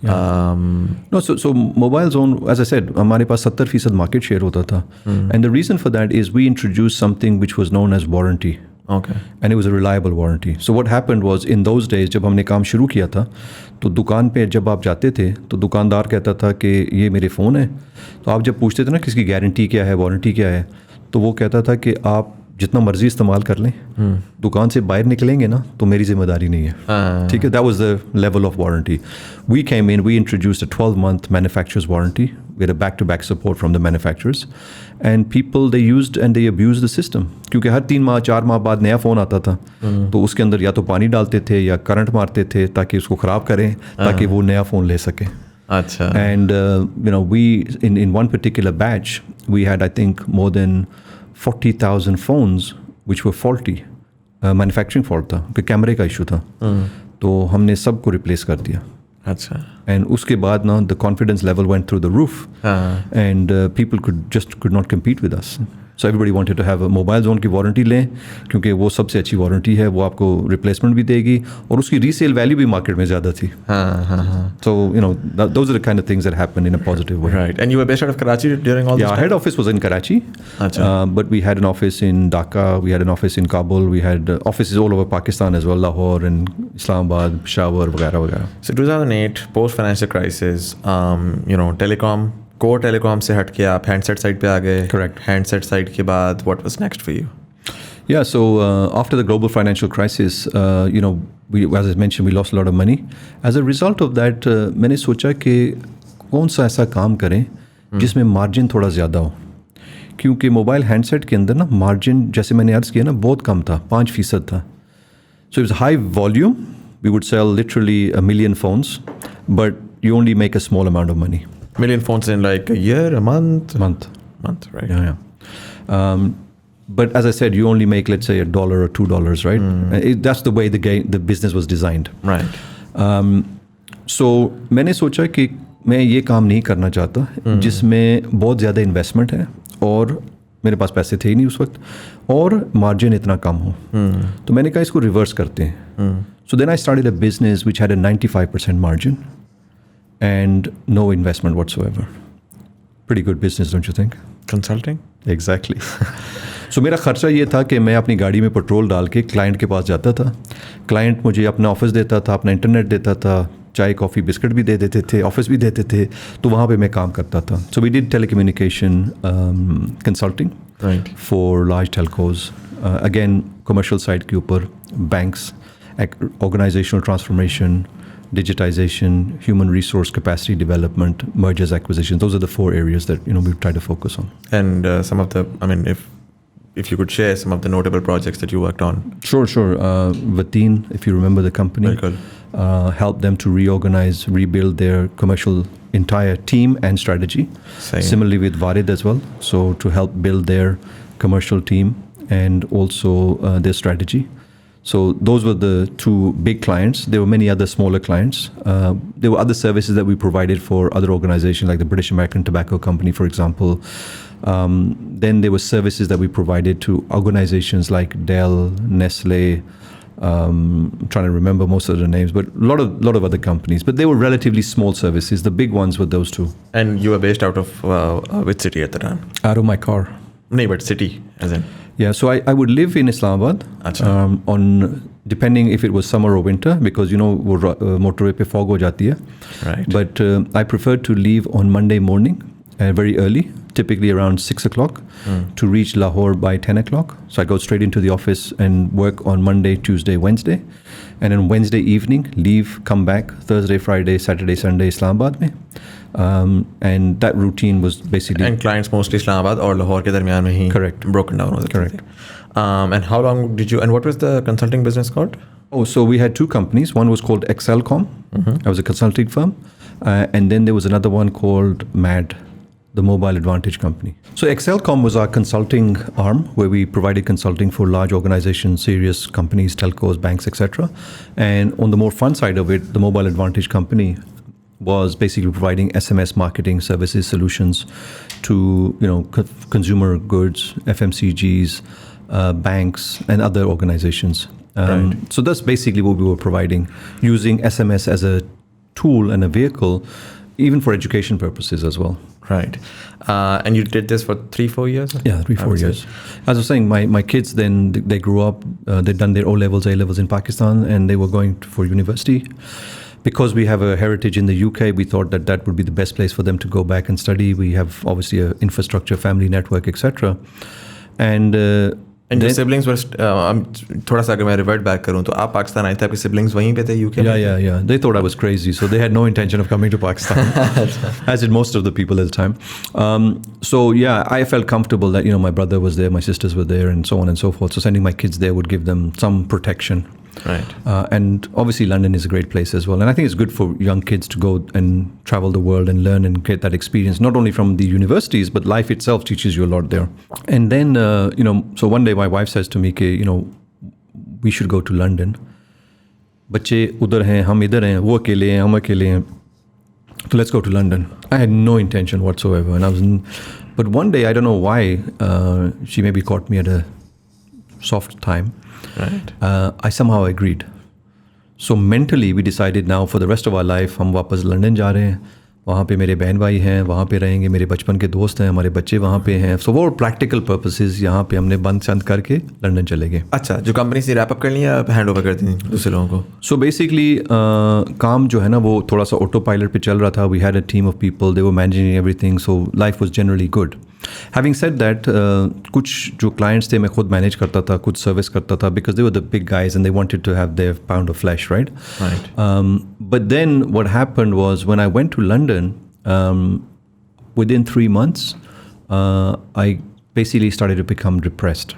[SPEAKER 2] No, so mobile zone, as I said, हमारे पास 70% मार्केट शेयर होता था, and the reason for that is we introduced something which was known as warranty.
[SPEAKER 1] Okay.
[SPEAKER 2] And it was a reliable warranty. So what happened was in those days जब हमने काम शुरू किया था तो दुकान पे जब आप जाते थे तो दुकानदार कहता था कि ये मेरे फ़ोन है, तो आप जब पूछते थे ना किसकी गारंटी क्या है, वारंटी क्या है, तो वो कहता था कि आप जितना मर्जी इस्तेमाल कर लें, दुकान से बाहर निकलेंगे ना तो मेरी जिम्मेदारी नहीं है. ठीक है, that was the level of warranty. We came in, we introduced a 12-month manufacturer's warranty with a back-to-back support from the manufacturers, and people they used and they abused the system क्योंकि हर 3 माह 4 माह बाद नया phone आता था, तो उसके अंदर या तो पानी डालते थे या करंट मारते थे ताकि उसको ख़राब करें ताकि वो नया फ़ोन ले सकें.
[SPEAKER 1] अच्छा.
[SPEAKER 2] And we in one particular batch we had I think more than 40,000 phones which were faulty. Manufacturing fault था, फिर कैमरे का इशू था, तो हमने सबको रिप्लेस कर दिया.
[SPEAKER 1] अच्छा.
[SPEAKER 2] And उसके बाद ना the confidence level went through the roof, and people could not compete with us. So everybody wanted to have a mobile zone की वारंटी लें क्योंकि वो सबसे अच्छी वारंटी है, वो आपको रिप्लेसमेंट भी देगी और उसकी रीसेल वैल्यू भी मार्केट में ज़्यादा थी. So those are the kind of things that happen in a positive way.
[SPEAKER 1] Right. And you were based out of Karachi during all this time?
[SPEAKER 2] Yeah, our head office was in Karachi, but we had an office in Dhaka, we had an office in Kabul, we had offices all over Pakistan as well, Lahore and Islamabad, Peshawar, वगैरह वगैरह.
[SPEAKER 1] So 2008 post financial crisis, telecom, core telecom से हट के आप handset side पे आ गए.
[SPEAKER 2] Correct.
[SPEAKER 1] Handset side के बाद what was next for you?
[SPEAKER 2] Yeah, so after the global financial crisis, as I mentioned, we lost a lot of money. As a result of that, मैंने सोचा कि कौन सा ऐसा काम करें जिसमें मार्जिन थोड़ा ज़्यादा हो, क्योंकि मोबाइल हैंडसेट के अंदर ना मार्जिन जैसे मैंने अर्ज़ किया ना बहुत कम था, 5% था. So it was high volume. We would sell literally 1 million phones, but you only make a small amount of money.
[SPEAKER 1] Million phones in like a year, a month, right?
[SPEAKER 2] Yeah. But as I said, you only make, let's say, $1 or $2, right? That's the way the business was designed.
[SPEAKER 1] Right.
[SPEAKER 2] So मैंने सोचा कि मैं ये काम नहीं करना चाहता जिसमें बहुत ज़्यादा इन्वेस्टमेंट है और मेरे पास पैसे थे ही नहीं उस वक्त और मार्जिन इतना कम हो. तो मैंने कहा इसको रिवर्स करते हैं. So then I started a business which had a 95% margin and no investment whatsoever. Pretty good business, don't you think?
[SPEAKER 1] Consulting?
[SPEAKER 2] Exactly. So मेरा खर्चा ये था कि मैं अपनी गाड़ी में पेट्रोल डाल के क्लाइंट के पास जाता था. क्लाइंट मुझे अपना ऑफिस देता था, अपना इंटरनेट देता था, चाय कॉफ़ी बिस्किट भी दे देते थे, ऑफिस भी देते थे, तो वहाँ पे मैं काम करता था. So we did telecommunication consulting for large telcos. Again, commercial side के ऊपर, banks, organizational transformation, digitization, human resource capacity development, mergers, acquisitions. Those are the 4 areas that we try to focus on.
[SPEAKER 1] And some of the, if you could share some of the notable projects that you worked on.
[SPEAKER 2] Sure. Vateen, if you remember the company, helped them to reorganize, rebuild their commercial entire team and strategy. Similarly with Varid as well. So to help build their commercial team and also their strategy. So those were the 2 big clients. There were many other smaller clients. There were other services that we provided for other organizations like the British American Tobacco Company, for example. Then there were services that we provided to organizations like Dell, Nestle, I'm trying to remember most of the names, but a lot of other companies. But they were relatively small services. The big ones were those 2.
[SPEAKER 1] And you were based out of which city at the time?
[SPEAKER 2] Out of my car.
[SPEAKER 1] No, but city, as in?
[SPEAKER 2] Yeah, so I would live in Islamabad on depending if it was summer or winter because वो motorway पे fog हो जाती है.
[SPEAKER 1] Right.
[SPEAKER 2] But I preferred to leave on Monday morning very early, typically around 6 o'clock, to reach Lahore by 10 o'clock. So I go straight into the office and work on Monday, Tuesday, Wednesday. And then Wednesday evening, leave, come back Thursday, Friday, Saturday, Sunday, Islamabad में. And that routine was basically...
[SPEAKER 1] And clients mostly Islamabad or Lahore के दरमियान में ही
[SPEAKER 2] Correct.
[SPEAKER 1] Broken down was it?
[SPEAKER 2] Correct.
[SPEAKER 1] And how long did you... And what was the consulting business called?
[SPEAKER 2] Oh, so we had 2 companies. One was called Excelcom. That was a consulting firm. And then there was another one called MAD, the Mobile Advantage company. So Excelcom was our consulting arm where we provided consulting for large organizations, serious companies, telcos, banks, etc. And on the more fun side of it, the Mobile Advantage company was basically providing SMS marketing services solutions to consumer goods, FMCGs, banks, and other organizations.
[SPEAKER 1] Right.
[SPEAKER 2] So that's basically what we were providing, using SMS as a tool and a vehicle, even for education purposes as well.
[SPEAKER 1] Right. And you did this for 3-4 years?
[SPEAKER 2] Yeah, 3-4 years. As I was saying, my kids then, they grew up, they'd done their O-levels, A-levels in Pakistan, and they were going for university. Because we have a heritage in the UK, we thought that that would be the best place for them to go back and study. We have obviously an infrastructure, family network, etc. And
[SPEAKER 1] your siblings were, थोड़ा सा अगर मैं revert back करूँ तो आप पाकिस्तान आए थे, आपके siblings वहीं पे थे UK?
[SPEAKER 2] Yeah. They thought I was crazy, so they had no intention of coming to Pakistan, as did most of the people at the time. So yeah, I felt comfortable that my brother was there, my sisters were there, and so on and so forth. So sending my kids there would give them some protection.
[SPEAKER 1] Right.
[SPEAKER 2] And obviously London is a great place as well. And I think it's good for young kids to go and travel the world and learn and get that experience, not only from the universities, but life itself teaches you a lot there. And then, so one day my wife says to me, we should go to London. बच्चे उधर हैं, हम इधर हैं, वो अकेले हैं, हम अकेले हैं. So let's go to London. I had no intention whatsoever. But one day, I don't know why, she maybe caught me at a soft time.
[SPEAKER 1] Right.
[SPEAKER 2] I somehow agreed. So mentally we decided now for the rest of our life हम वापस London जा रहे हैं. वहाँ पे मेरे बहन भाई हैं, वहाँ पे रहेंगे, मेरे बचपन के दोस्त हैं, हमारे बच्चे वहाँ पे हैं. So वो practical purposes यहाँ पे हमने बंद चंद करके लंदन चले गए.
[SPEAKER 1] अच्छा, जो कंपनी से रैप अप कर लिया हैंड ओवर कर दी दूसरे लोगों को?
[SPEAKER 2] So basically काम जो है ना वो थोड़ा सा ऑटो पायलट पे चल रहा था. We had a team of people, they were managing everything, so life was generally good. Having said that, कुछ जो clients थे मैं खुद manage करता था, कुछ service करता था, because they were the big guys and they wanted to have their pound of flesh, right?
[SPEAKER 1] Right.
[SPEAKER 2] But then what happened was when I went to London, within 3 months, I basically started to become depressed.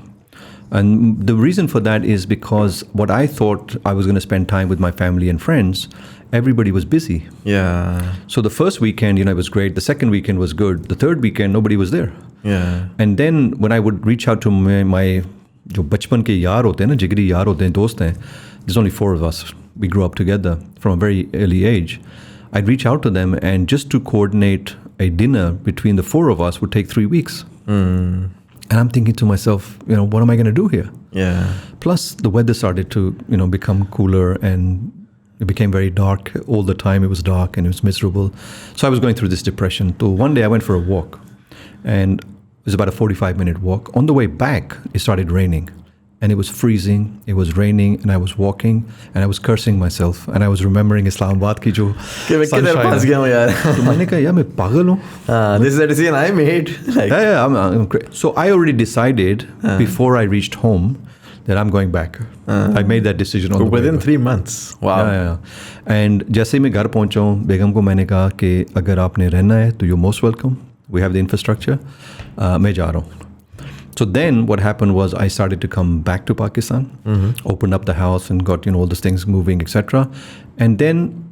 [SPEAKER 2] And the reason for that is because what I thought I was going to spend time with my family and friends, everybody was busy.
[SPEAKER 1] Yeah.
[SPEAKER 2] So the first weekend, it was great. The second weekend was good. The third weekend, nobody was there.
[SPEAKER 1] Yeah.
[SPEAKER 2] And then when I would reach out to my जो बचपन के यार होते हैं ना, जिगरी यार होते हैं, दोस्त हैं, there's only 4 of us. We grew up together from a very early age. I'd reach out to them, and just to coordinate a dinner between the 4 of us would take 3 weeks. And I'm thinking to myself, what am I going to do here?
[SPEAKER 1] Yeah.
[SPEAKER 2] Plus, the weather started to, become cooler, and it became very dark all the time. It was dark and it was miserable. So I was going through this depression. So one day I went for a walk, and it was about a 45-minute walk. On the way back, it started raining. And it was freezing, it was raining, and I was walking, and I was cursing myself, and I was remembering Islamabad ki jo sunshine. तो मैंने कहा यार मैं पागल हूँ.
[SPEAKER 1] This is a decision I made.
[SPEAKER 2] Yeah, I'm great. So I already decided before I reached home that I'm going back. I made that decision on the way
[SPEAKER 1] within
[SPEAKER 2] back.
[SPEAKER 1] 3 months. Wow.
[SPEAKER 2] Yeah. And जैसे मैं घर पहुँचा हूँ, बेगम को मैंने कहा कि अगर आपने रहना है तो you're most welcome. We have the infrastructure. मैं जा रहा हूँ. So then what happened was I started to come back to Pakistan, opened up the house and got, all those things moving, etc. And then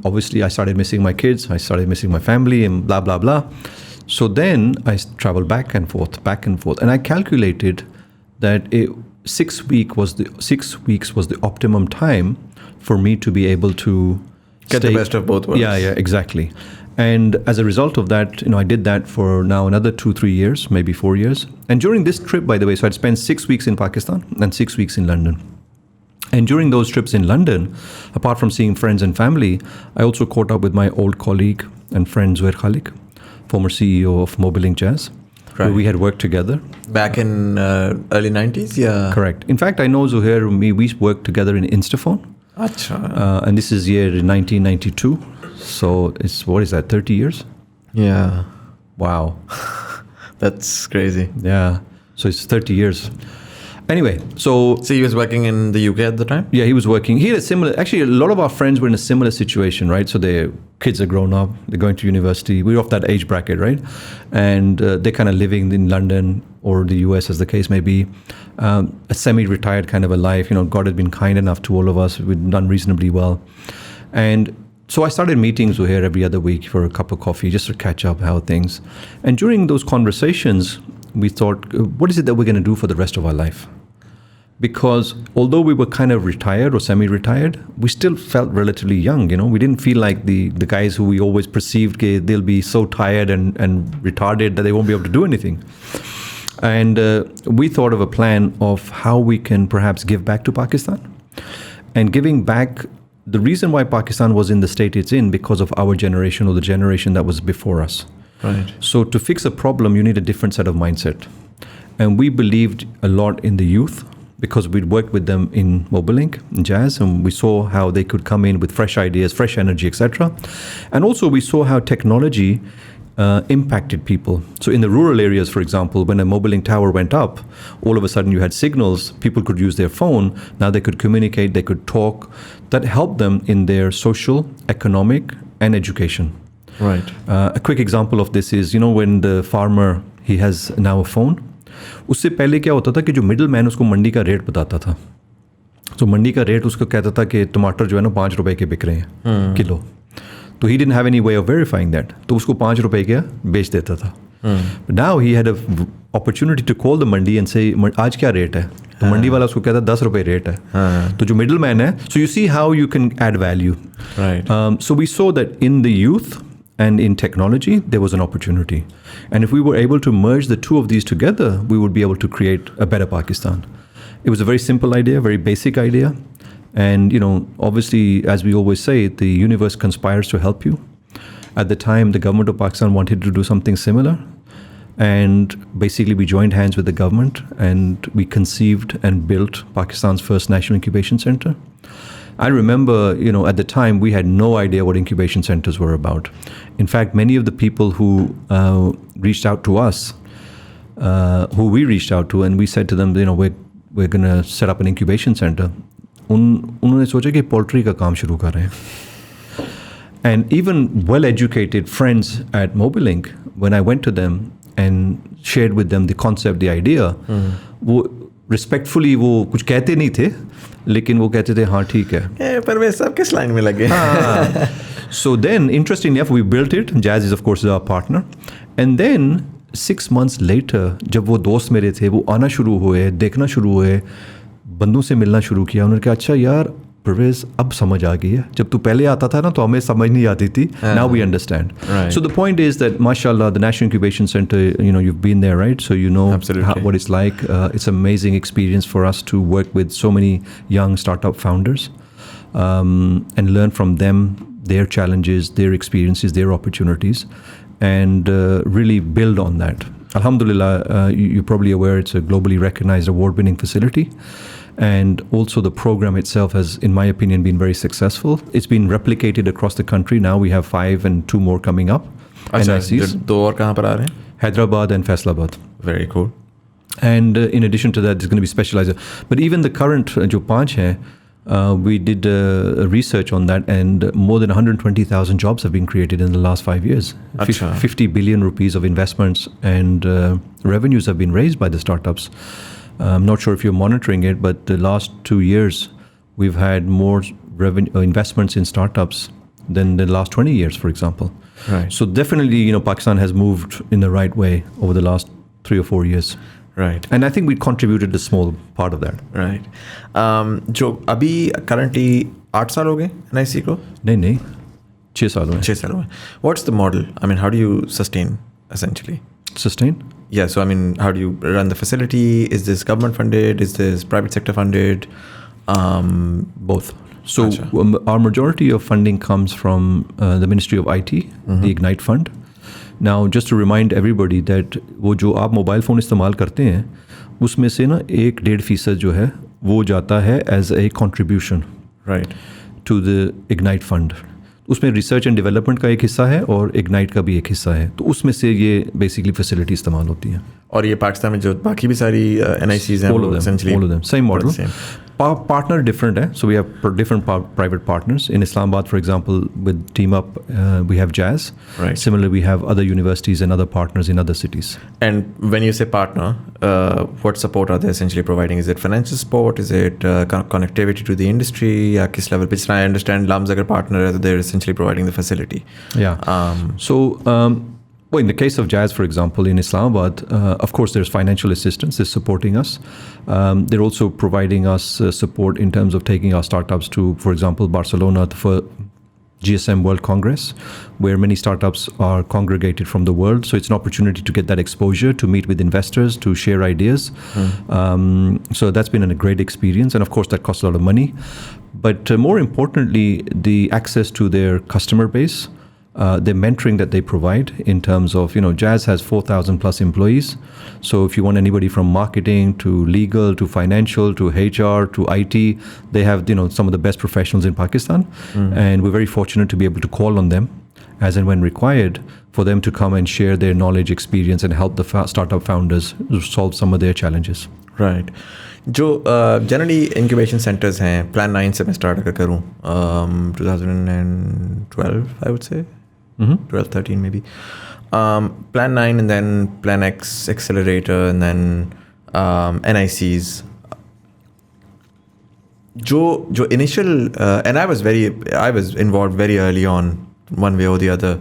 [SPEAKER 2] obviously I started missing my kids. I started missing my family and blah, blah, blah. So then I traveled back and forth. And I calculated that 6 weeks was the optimum time for me to be able to
[SPEAKER 1] get the best of both worlds.
[SPEAKER 2] Yeah, exactly. And as a result of that, I did that for now another 2-3 years, maybe 4 years. And during this trip, by the way, so I'd spent 6 weeks in Pakistan and 6 weeks in London. And during those trips in London, apart from seeing friends and family, I also caught up with my old colleague and friend Zuhair Khalik, former CEO of Mobilink Jazz, where we had worked together.
[SPEAKER 1] Back in early 90s? Yeah.
[SPEAKER 2] Correct. In fact, I know Zuhair and me, we worked together in Instaphone.
[SPEAKER 1] Achha.
[SPEAKER 2] And this is year 1992. So it's, what is that, 30 years?
[SPEAKER 1] Yeah.
[SPEAKER 2] Wow.
[SPEAKER 1] That's crazy.
[SPEAKER 2] Yeah. So it's 30 years. Anyway, so
[SPEAKER 1] he was working in the UK at the time?
[SPEAKER 2] Yeah, he was working. He had actually a lot of our friends were in a similar situation, right? So their kids are grown up, they're going to university. We're of that age bracket, right? And they're kind of living in London or the US, as the case may be. A semi-retired kind of a life. God had been kind enough to all of us. We'd done reasonably well. And So I started meetings here every other week for a cup of coffee just to catch up how things. And during those conversations, we thought, what is it that we're going to do for the rest of our life? Because although we were kind of retired or semi-retired, we still felt relatively young. We didn't feel like the guys who we always perceived they'll be so tired and retarded that they won't be able to do anything. And we thought of a plan of how we can perhaps give back to Pakistan. And giving back, the reason why Pakistan was in the state it's in because of our generation or the generation that was before us.
[SPEAKER 1] Right.
[SPEAKER 2] So to fix a problem, you need a different set of mindset. And we believed a lot in the youth because we'd worked with them in Mobilink, in Jazz, and we saw how they could come in with fresh ideas, fresh energy, etc. And also we saw how technology impacted people. So in the rural areas, for example, when a Mobilink tower went up, all of a sudden you had signals, people could use their phone, now they could communicate, they could talk. That helped them in their social, economic, and education.
[SPEAKER 1] Right.
[SPEAKER 2] A quick example of this is, when the farmer, he has now a phone, उससे पहले क्या होता था कि जो middle man उसको मंडी का rate बताता था. तो मंडी का रेट उसको कहता था कि टमाटर जो है ना 5 रुपए के बिक रहे हैं किलो. तो he didn't have any way of verifying that. तो उसको 5 रुपए के बेच देता था. But now he had a opportunity to call the mandi and say, आज क्या रेट है? तो मंडी वाला उसको कहता 10 रुपए रेट है. तो जो मिडिल मैन है, so you see how you can add value.
[SPEAKER 1] Right.
[SPEAKER 2] So we saw that in the youth and in technology, there was an opportunity. And if we were able to merge the two of these together, we would be able to create a better Pakistan. It was a very simple idea, very basic idea. And, obviously, as we always say, the universe conspires to help you. At the time, the government of Pakistan wanted to do something similar. And basically, we joined hands with the government and we conceived and built Pakistan's first National Incubation Center. I remember, at the time, we had no idea what incubation centers were about. In fact, many of the people who reached out to us, who we reached out to, and we said to them, we're going to set up an incubation center. उन्होंने सोचा कि poultry का काम शुरू कर रहे हैं. And even well-educated friends at Mobilink, when I went to them and shared with them the concept, the idea, वो respectfully वो कुछ कहते नहीं थे, लेकिन वो कहते थे हाँ ठीक है.
[SPEAKER 1] परवेज साहब किस लाइन में लगे?
[SPEAKER 2] So then, interestingly enough, we built it. Jazz is of course our partner. And then 6 months later, जब वो दोस्त मेरे थे, वो आना शुरू हुए, देखना शुरू हुए, बंदों से मिलना शुरू किया. उन्होंने कहा अच्छा यार परवेज अब समझ आ गई है. जब तू पहले आता था ना तो हमें समझ नहीं आती थी. Now we understand.
[SPEAKER 1] Right.
[SPEAKER 2] So the point is that mashallah, the National Incubation Center, you've been there, right? So you know what it's like. It's an amazing experience for us to work with so many young startup founders and learn from them, their challenges, their experiences, their opportunities, and really build on that. Alhamdulillah, you're probably aware it's a globally recognized award-winning facility. And also the program itself has, in my opinion, been very successful. It's been replicated across the country. Now we have 5 and 2 more coming up.
[SPEAKER 1] NICs. 2 और कहाँ पर आ रहे हैं?
[SPEAKER 2] Hyderabad and Faisalabad.
[SPEAKER 1] Very cool.
[SPEAKER 2] And in addition to that, there's going to be specialized. But even the current जो 5 हैं, we did research on that, and more than 120,000 jobs have been created in the last 5 years. 50 billion rupees of investments and revenues have been raised by the startups. I'm not sure if you're monitoring it, but the last 2 years, we've had more investments in startups than the last 20 years, for example.
[SPEAKER 1] Right.
[SPEAKER 2] So definitely, Pakistan has moved in the right way over the last 3 or 4 years.
[SPEAKER 1] Right.
[SPEAKER 2] And I think we contributed a small part of that.
[SPEAKER 1] Right. जो अभी currently 8 साल हो गए NIC को?
[SPEAKER 2] नहीं 6 साल हुए.
[SPEAKER 1] 6 साल हुए. What's the model? I mean, how do you sustain essentially?
[SPEAKER 2] Sustain?
[SPEAKER 1] Yeah, so I mean, how do you run the facility? Is this government funded? Is this private sector funded?
[SPEAKER 2] Both. So our majority of funding comes from the Ministry of IT, the Ignite Fund. Now, just to remind everybody that वो जो आप mobile phone इस्तेमाल करते हैं, उसमें से ना 1-1.5% जो है वो जाता है as a contribution to the Ignite Fund. उसमें रिसर्च एंड डेवलपमेंट का एक हिस्सा है और इग्नाइट का भी एक हिस्सा है. तो उसमें से ये बेसिकली फैसिलिटी इस्तेमाल होती है.
[SPEAKER 1] और ये पाकिस्तान में जो बाकी भी सारी NICs हैं,
[SPEAKER 2] all of them, same model.
[SPEAKER 1] Same.
[SPEAKER 2] Partner different, so we have different private partners. In Islamabad, for example, with Team Up, we have Jazz.
[SPEAKER 1] Right.
[SPEAKER 2] Similarly, we have other universities and other partners in other cities.
[SPEAKER 1] And when you say partner, what support are they essentially providing? Is it financial support? Is it connectivity to the industry? या किस level पे? I understand LAMS अगर partner है, they're essentially providing the facility.
[SPEAKER 2] Yeah. Well, in the case of Jazz, for example, in Islamabad, of course, there's financial assistance. They're supporting us. They're also providing us support in terms of taking our startups to, for example, Barcelona for GSM World Congress, where many startups are congregated from the world. So it's an opportunity to get that exposure, to meet with investors, to share ideas. So that's been a great experience. And of course, that costs a lot of money. But more importantly, the access to their customer base, the mentoring that they provide in terms of, Jazz has 4,000 plus employees. So if you want anybody from marketing to legal to financial to HR to IT, they have, some of the best professionals in Pakistan. And we're very fortunate to be able to call on them as and when required for them to come and share their knowledge, experience, and help the startup founders solve some of their challenges.
[SPEAKER 1] Right. जो generally incubation centres हैं, plan 9 से मैं start अगर करूँ 2012 I would say 12, 13 maybe. Plan 9 and then Plan X accelerator and then NICs. जो initial and I was involved very early on, one way or the other.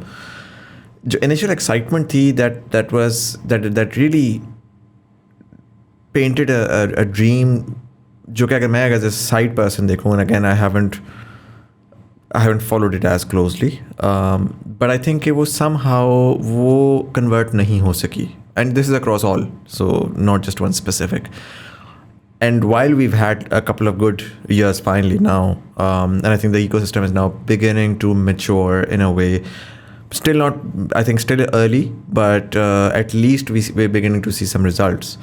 [SPEAKER 1] जो initial excitement थी that really painted a dream. जो कि अगर मैं as a side person देखूँ, and again I haven't followed it as closely, but I think it was somehow वो convert नहीं हो सकी, and this is across all, so not just one specific. And while we've had a couple of good years finally now, and I think the ecosystem is now beginning to mature in a way, still early, but at least we're beginning to see some results.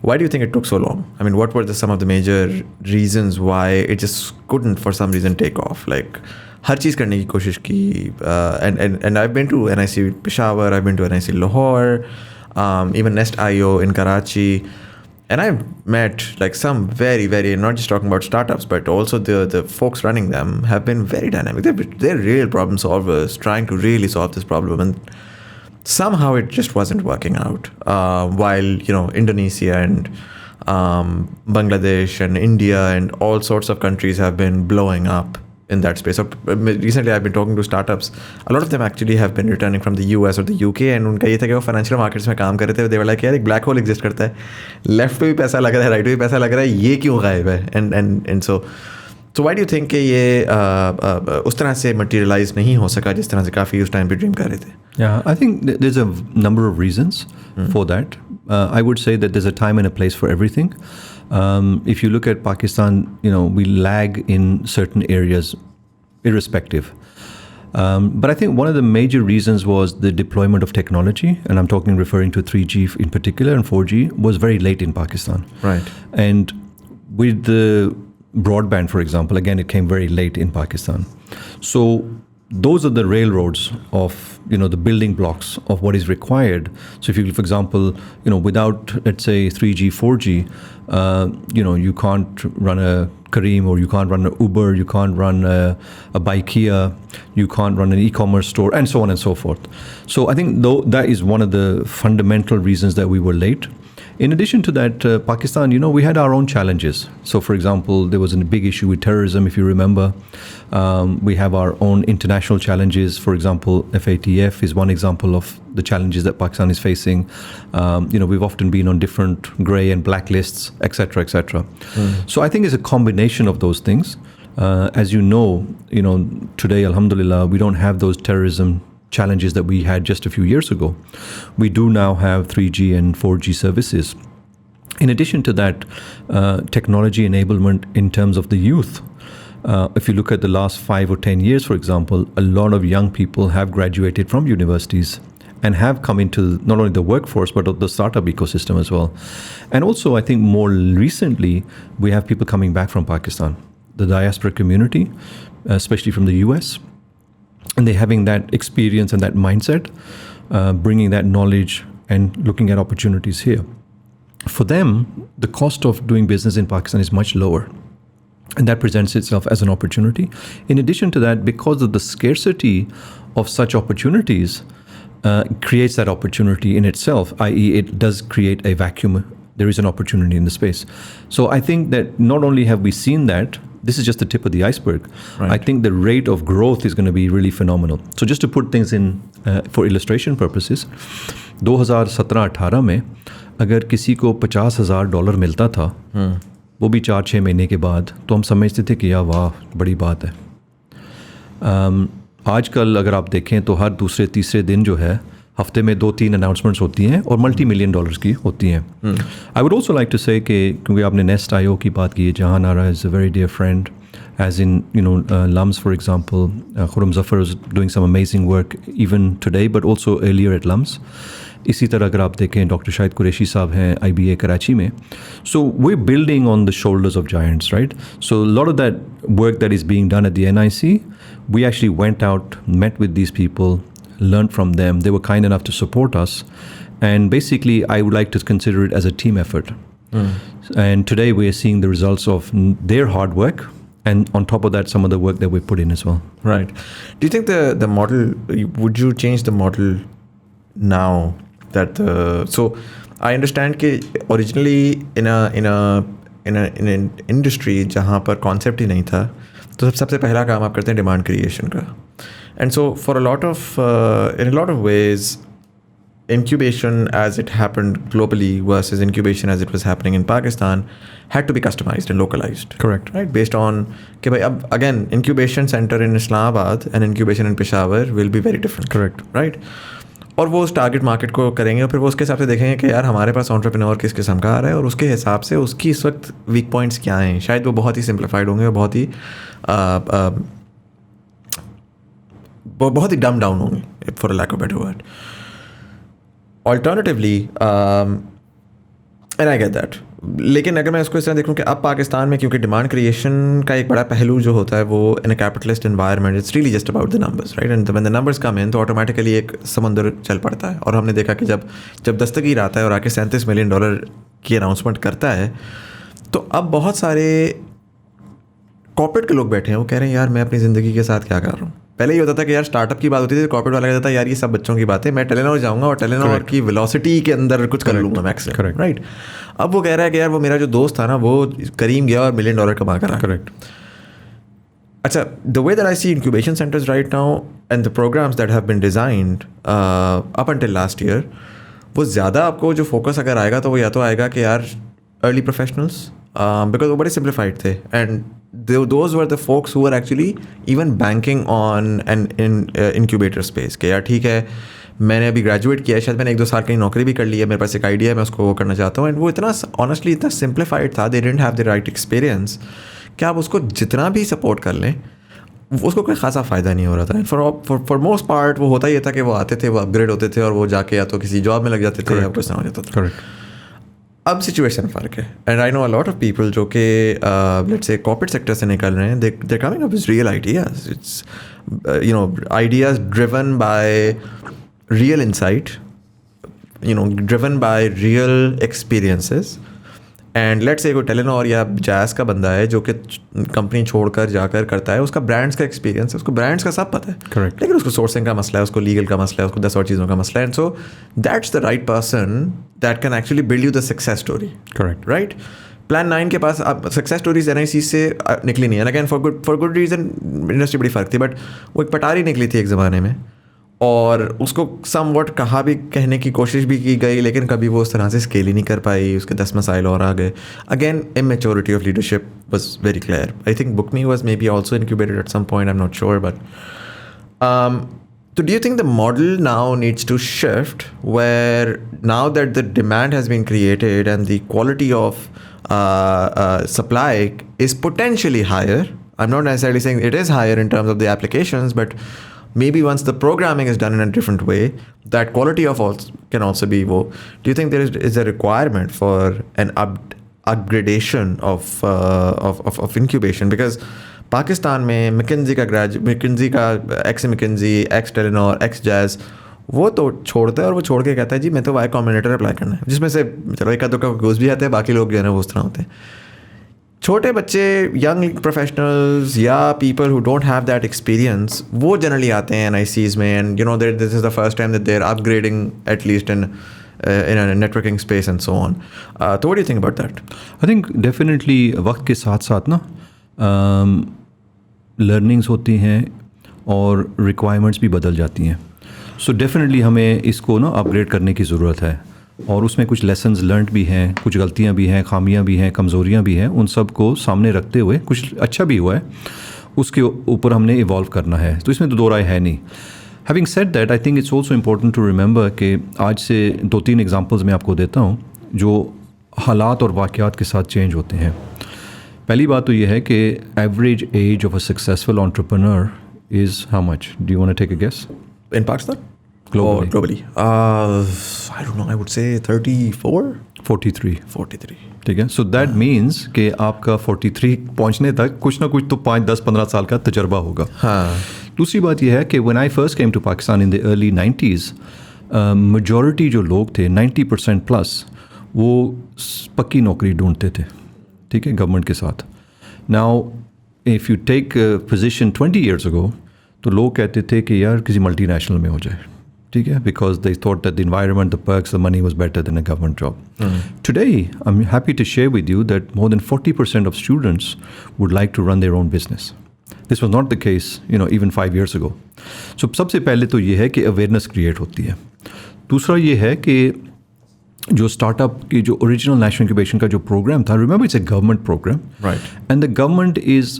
[SPEAKER 1] Why do you think it took so long? I mean, what were some of the major reasons why it just couldn't for some reason take off? Like हर चीज़ करने की कोशिश की, and I've been to NIC Peshawar, I've been to NIC Lahore, even Nest IO in Karachi, and I've met like some very, very, not just talking about startups, but also the folks running them have been very dynamic. They're real problem solvers trying to really solve this problem, and somehow it just wasn't working out. While Indonesia and Bangladesh and India and all sorts of countries have been blowing up in that space. So recently I've been talking to startups. A lot of them actually have been returning from the US or the UK, and उनका ये था कि वो financial markets में काम कर रहे थे. They were like, यार एक black hole exist करता है, left पे भी पैसा लग रहा है, right पे भी पैसा लग रहा है, ये क्यों गायब है? And so why do you think कि ये उस तरह से materialize नहीं हो सका जिस तरह से काफ़ी उस time पे dream कर रहे थे?
[SPEAKER 2] Yeah, I think there's a number of reasons for that. I would say that there's a time and a place for everything. If you look at Pakistan, we lag in certain areas irrespective. But I think one of the major reasons was the deployment of technology, and I'm referring to 3G in particular, and 4G was very late in Pakistan.
[SPEAKER 1] Right.
[SPEAKER 2] And with the broadband, for example, again, it came very late in Pakistan. So those are the railroads of, the building blocks of what is required. So if you, for example, without, let's say, 3G, 4G, you can't run a Careem, or you can't run an Uber, you can't run a Bikea, you can't run an e-commerce store, and so on and so forth. So I think that is one of the fundamental reasons that we were late. In addition to that, Pakistan, we had our own challenges. So, for example, there was a big issue with terrorism, if you remember. We have our own international challenges. For example, FATF is one example of the challenges that Pakistan is facing. We've often been on different grey and black lists, etc., etc. So I think it's a combination of those things. As you know, today, alhamdulillah, we don't have those terrorism challenges that we had just a few years ago. We do now have 3G and 4G services. In addition to that, technology enablement in terms of the youth. If you look at the last 5 or 10 years, for example, a lot of young people have graduated from universities and have come into not only the workforce, but the startup ecosystem as well. And also, I think more recently, we have people coming back from Pakistan, the diaspora community, especially from the US. And they're having that experience and that mindset, bringing that knowledge and looking at opportunities here. For them, the cost of doing business in Pakistan is much lower. And that presents itself as an opportunity. In addition to that, because of the scarcity of such opportunities, creates that opportunity in itself, i.e. it does create a vacuum. There is an opportunity in the space. So I think that not only have we seen that, this is just the tip of the iceberg. Right. I think the rate of growth is going to be really phenomenal. So just to put things in for illustration purposes, 2017-18 में अगर किसी को $50,000 मिलता था, वो भी 4-6 महीने के बाद, तो हम समझते थे कि यार वाह बड़ी बात है. आजकल अगर आप देखें तो हर दूसरे तीसरे दिन जो है हफ्ते में 2-3 अनाउंसमेंट्स होती हैं और $multi-million की होती हैं. I would also like to say कि क्योंकि आपने नेस्ट IO की बात की है, जहाँ नारा is a very dear friend, as in LUMS for example, Khurram Zafar is doing some amazing work even today but also earlier at LUMS. इसी तरह अगर आप देखें डॉक्टर शाहिद कुरैशी साहब हैं IBA कराची में. So we're building on the shoulders of giants, right? So a lot of that work that is being done at the NIC, we actually went out, met with these people, learned from them. They were kind enough to support us, and basically I would like to consider it as a team effort. And today we are seeing the results of their hard work, and on top of that some of the work that we put in as well.
[SPEAKER 1] Right. Do you think the model, would you change the model now that so I understand that originally in an industry जहाँ पर concept ही नहीं था, तो सबसे पहला काम आप करते हैं demand creation का. And so for a lot of in a lot of ways, incubation as it happened globally versus incubation as it was happening in Pakistan had to be customized and localized.
[SPEAKER 2] Correct.
[SPEAKER 1] Right? Based on कि भाई अब again incubation center in Islamabad and incubation in Peshawar will be very different.
[SPEAKER 2] Correct.
[SPEAKER 1] Right? और वो उस target market को करेंगे और फिर वो उसके हिसाब से देखेंगे कि यार हमारे पास एंटरप्रेन्योर किस किस्म का आ रहा है और उसके हिसाब से उसकी इस वक्त वीक पॉइंट्स क्या हैं. शायद वो बहुत ही सिंप्लीफाइड होंगे और बहुत ही डम डाउन होंगे for lack of better word. Alternatively and I get that, लेकिन अगर मैं इसको इस तरह देखूँ कि अब पाकिस्तान में क्योंकि डिमांड क्रिएशन का एक बड़ा पहलू जो होता है वो in a capitalist environment it's really just about the numbers, right? And when the numbers come in तो ऑटोमेटिकली एक समंदर चल पड़ता है. और हमने देखा कि जब दस्तगीर आता है और आके $37 मिलियन की अनाउंसमेंट करता है, तो अब बहुत सारे कॉर्पोरेट के लोग बैठे हैं, वो कह रहे हैं यार मैं अपनी ज़िंदगी के साथ क्या कर रहा हूँ. पहले ये होता था कि यार स्टार्टअप की बात होती थी, कॉर्पोरेट वाला कहता था यार ये सब बच्चों की बात है, मैं टेलीनॉर जाऊँगा और टेलीनॉर की वेलोसिटी के अंदर कुछ कर लूँगा मैक्सिमम, राइट? अब वो कह रहा है कि यार वो मेरा जो दोस्त था ना वो करीम गया और $1 मिलियन कमा कर.
[SPEAKER 2] करेक्ट.
[SPEAKER 1] अच्छा, the way that I see incubation centers right now and the programs that have been designed up until last year, वो ज़्यादा आपको जो फोकस अगर आएगा तो वो या तो आएगा कि यार अर्ली प्रोफेशनल्स, बिकॉज वो बड़े सिंप्लीफाइड थे and those were the folks who were actually even banking on an incubator space कि यार ठीक है मैंने अभी ग्रेजुएट किया है, शायद मैंने 1-2 साल कहीं नौकरी भी कर ली है, मेरे पास एक आइडिया है, मैं उसको वो करना चाहता हूँ. एंड वो इतना ऑनेस्टली इतना सिंप्लीफाइड था, they didn't have the right experience कि आप उसको जितना भी सपोर्ट कर लें उसको कोई खासा फ़ायदा नहीं हो रहा था. एंड फॉर मोस्ट पार्ट वो होता ही था कि वो आते थे, वो अपग्रेड होते थे और वो जाके या तो किसी जॉब में लग जाते थे या कुछ ना हो जाता था. अब सिचुएशन फ़र्क है. And I know a lot of people जो कि लेट्स से कॉर्पोरेट सेक्टर से निकल रहे हैं, they coming up with real ideas. It's ideas driven by real insight, driven by real experiences. And let's say कोई Telenor या jazz का बंदा है जो कि कंपनी छोड़कर जाकर करता है, उसका ब्रांड्स का एक्सपीरियंस है, उसको ब्रांड्स का सब पता है.
[SPEAKER 2] करेक्ट.
[SPEAKER 1] लेकिन उसको सोर्सिंग का मसला है, उसको लीगल का मसला है, उसको 10 और चीज़ों का मसला है. And so that's the right person that can actually build you the success story.
[SPEAKER 2] Correct.
[SPEAKER 1] Right. Plan 9 के पास अब सक्सेस स्टोरीज NIC से निकली नहीं है. Again for good reason, industry बड़ी फ़र्क थी, बट वो एक पटारी निकली थी एक ज़माने में और उसको समवट कहा भी, कहने की कोशिश भी की गई, लेकिन कभी वो उस तरह से स्केल ही नहीं कर पाई. उसके 10 मसाइल और आ गए. Again immaturity of leadership was very clear. I think BookMe was maybe also incubated at some point, I am not sure. But so do you think the model now needs to shift where now that the demand has been created and the quality of supply is potentially higher, I'm not necessarily saying it is higher in terms of the applications, but maybe once the programming is done in a different way, that quality of can also be low. Do you think there is a requirement for an upgradation of incubation? Because Pakistan में McKinsey का ex McKinsey, ex Telenor, ex Jazz, वो तो छोड़ता है और वो छोड़ के कहता है जी मैं तो वाई कॉम्बिनेटर अप्लाई करना है, जिसमें से चलो एक आधो का घुस भी आते हैं, बाकी लोग जो है ना वो उस तरह होते हैं. छोटे बच्चे, यंग प्रोफेशनल्स या people who don't have that experience, वो जनरली आते हैं NICs में, and you know this is the first time that they are upgrading at least in a networking space and so on. So what do you think about that?
[SPEAKER 2] I think definitely वक्त के साथ साथ ना learnings होती हैं और requirements भी बदल जाती हैं. So definitely हमें इसको ना upgrade करने की ज़रूरत है, और उसमें कुछ lessons learned भी हैं, कुछ गलतियाँ भी हैं, खामियाँ भी हैं, कमज़ोरियाँ भी हैं. उन सब को सामने रखते हुए कुछ अच्छा भी हुआ है, उसके ऊपर हमने evolve करना है. तो इसमें तो दो राय है नहीं. Having said that, I think it's also important to remember कि आज से 2-3 एग्जांपल्स मैं आपको देता हूँ जो हालात और वाक़यात के साथ चेंज होते हैं. पहली बात तो ये है कि average age of a successful entrepreneur is how much? Do you want to take a guess?
[SPEAKER 1] In Pakistan?
[SPEAKER 2] Globally.
[SPEAKER 1] Or globally? I don't know, I would say 34?
[SPEAKER 2] 43.
[SPEAKER 1] 43.
[SPEAKER 2] ठीक है. सो दैट मीन्स कि आपका 43 पहुँचने तक कुछ ना कुछ तो 5, 10, 15 साल का तजर्बा होगा.
[SPEAKER 1] हाँ.
[SPEAKER 2] दूसरी बात यह है कि when I first came to Pakistan in the early 90s, majority जो लोग थे 90% प्लस वो पक्की नौकरी ढूंढते थे, ठीक है, गवर्नमेंट के साथ. Now if you take position 20 years ago, तो लोग कहते थे कि यार किसी मल्टीनेशनल में हो जाए, ठीक है, because they thought that the environment, the perks, the money was better than a government job. Today I am happy to share with you that more than 40% of students would like to run their own business. This was not the case, even 5 years ago. So सबसे पहले तो ये है कि awareness create होती है. दूसरा ये है कि जो स्टार्टअप की जो ओरिजिनल नेशनल इंक्यूबेशन का जो प्रोग्राम था, remember it's a government program,
[SPEAKER 1] right,
[SPEAKER 2] and the government is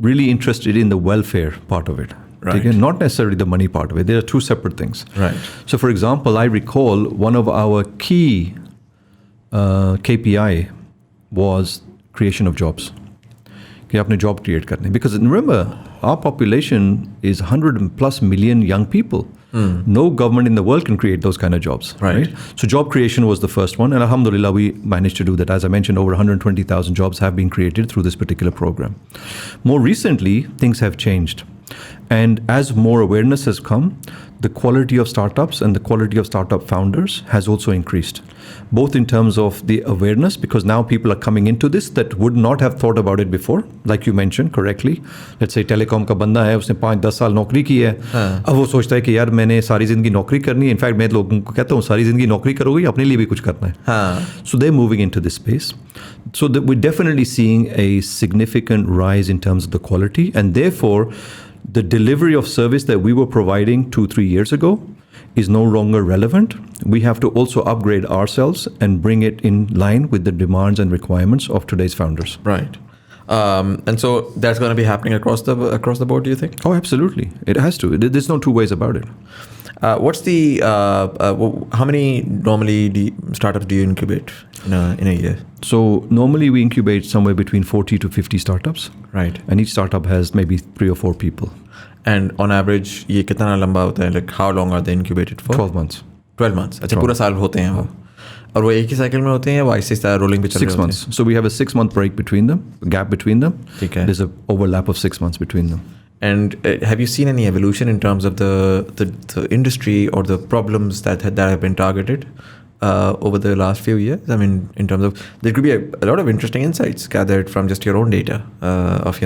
[SPEAKER 2] really interested in the welfare part of it. ठीक है, not necessarily the money part of it. There are two separate things.
[SPEAKER 1] Right.
[SPEAKER 2] So for example, I recall one of our key KPI was creation of jobs. कि आपने job create करने, because remember our population is 100+ million young people. No government in the world can create those kind of jobs, right? So job creation was the first one, and alhamdulillah we managed to do that. As I mentioned, over 120,000 jobs have been created through this particular program. More recently, things have changed, and as more awareness has come, the quality of startups and the quality of startup founders has also increased, both in terms of the awareness, because now people are coming into this that would not have thought about it before, like you mentioned correctly. Let's say telecom का बंदा है, उसने 5-10 साल नौकरी की है, अब वो सोचता है कि यार मैंने सारी ज़िंदगी नौकरी करनी है. इनफैक्ट मैं लोगों को कहता हूँ सारी ज़िंदगी नौकरी करोगे, अपने लिए भी कुछ करना है. So they're moving into this space. So that we're definitely seeing a significant rise in terms of the quality, and therefore the delivery of service that we were providing 2-3 years ago is no longer relevant. We have to also upgrade ourselves and bring it in line with the demands and requirements of today's founders.
[SPEAKER 1] Right. And so that's going to be happening across the board, do you think?
[SPEAKER 2] Oh, absolutely. It has to. There's no two ways about it.
[SPEAKER 1] What's the how many normally startups do you incubate in a year?
[SPEAKER 2] So normally we incubate somewhere between 40 to 50 startups.
[SPEAKER 1] Right.
[SPEAKER 2] And each startup has maybe 3 or 4 people.
[SPEAKER 1] And on average, ये कितना लंबा होता है? Like how long are they incubated for?
[SPEAKER 2] 12 months.
[SPEAKER 1] 12 months. अच्छा, पूरा साल होते हैं वो. और वो एक ही साइकिल में होते हैं या वो ऐसे रोलिंग पे चल रहे होते हैं?
[SPEAKER 2] 6 months. So we have a 6-month break between them, gap between them.
[SPEAKER 1] ठीक है.
[SPEAKER 2] There's an overlap of 6 months between them.
[SPEAKER 1] And have you seen any evolution in terms of the industry or the problems that have been targeted over the last few years? I mean, in terms of, there could be a lot of interesting insights gathered from just your own data of,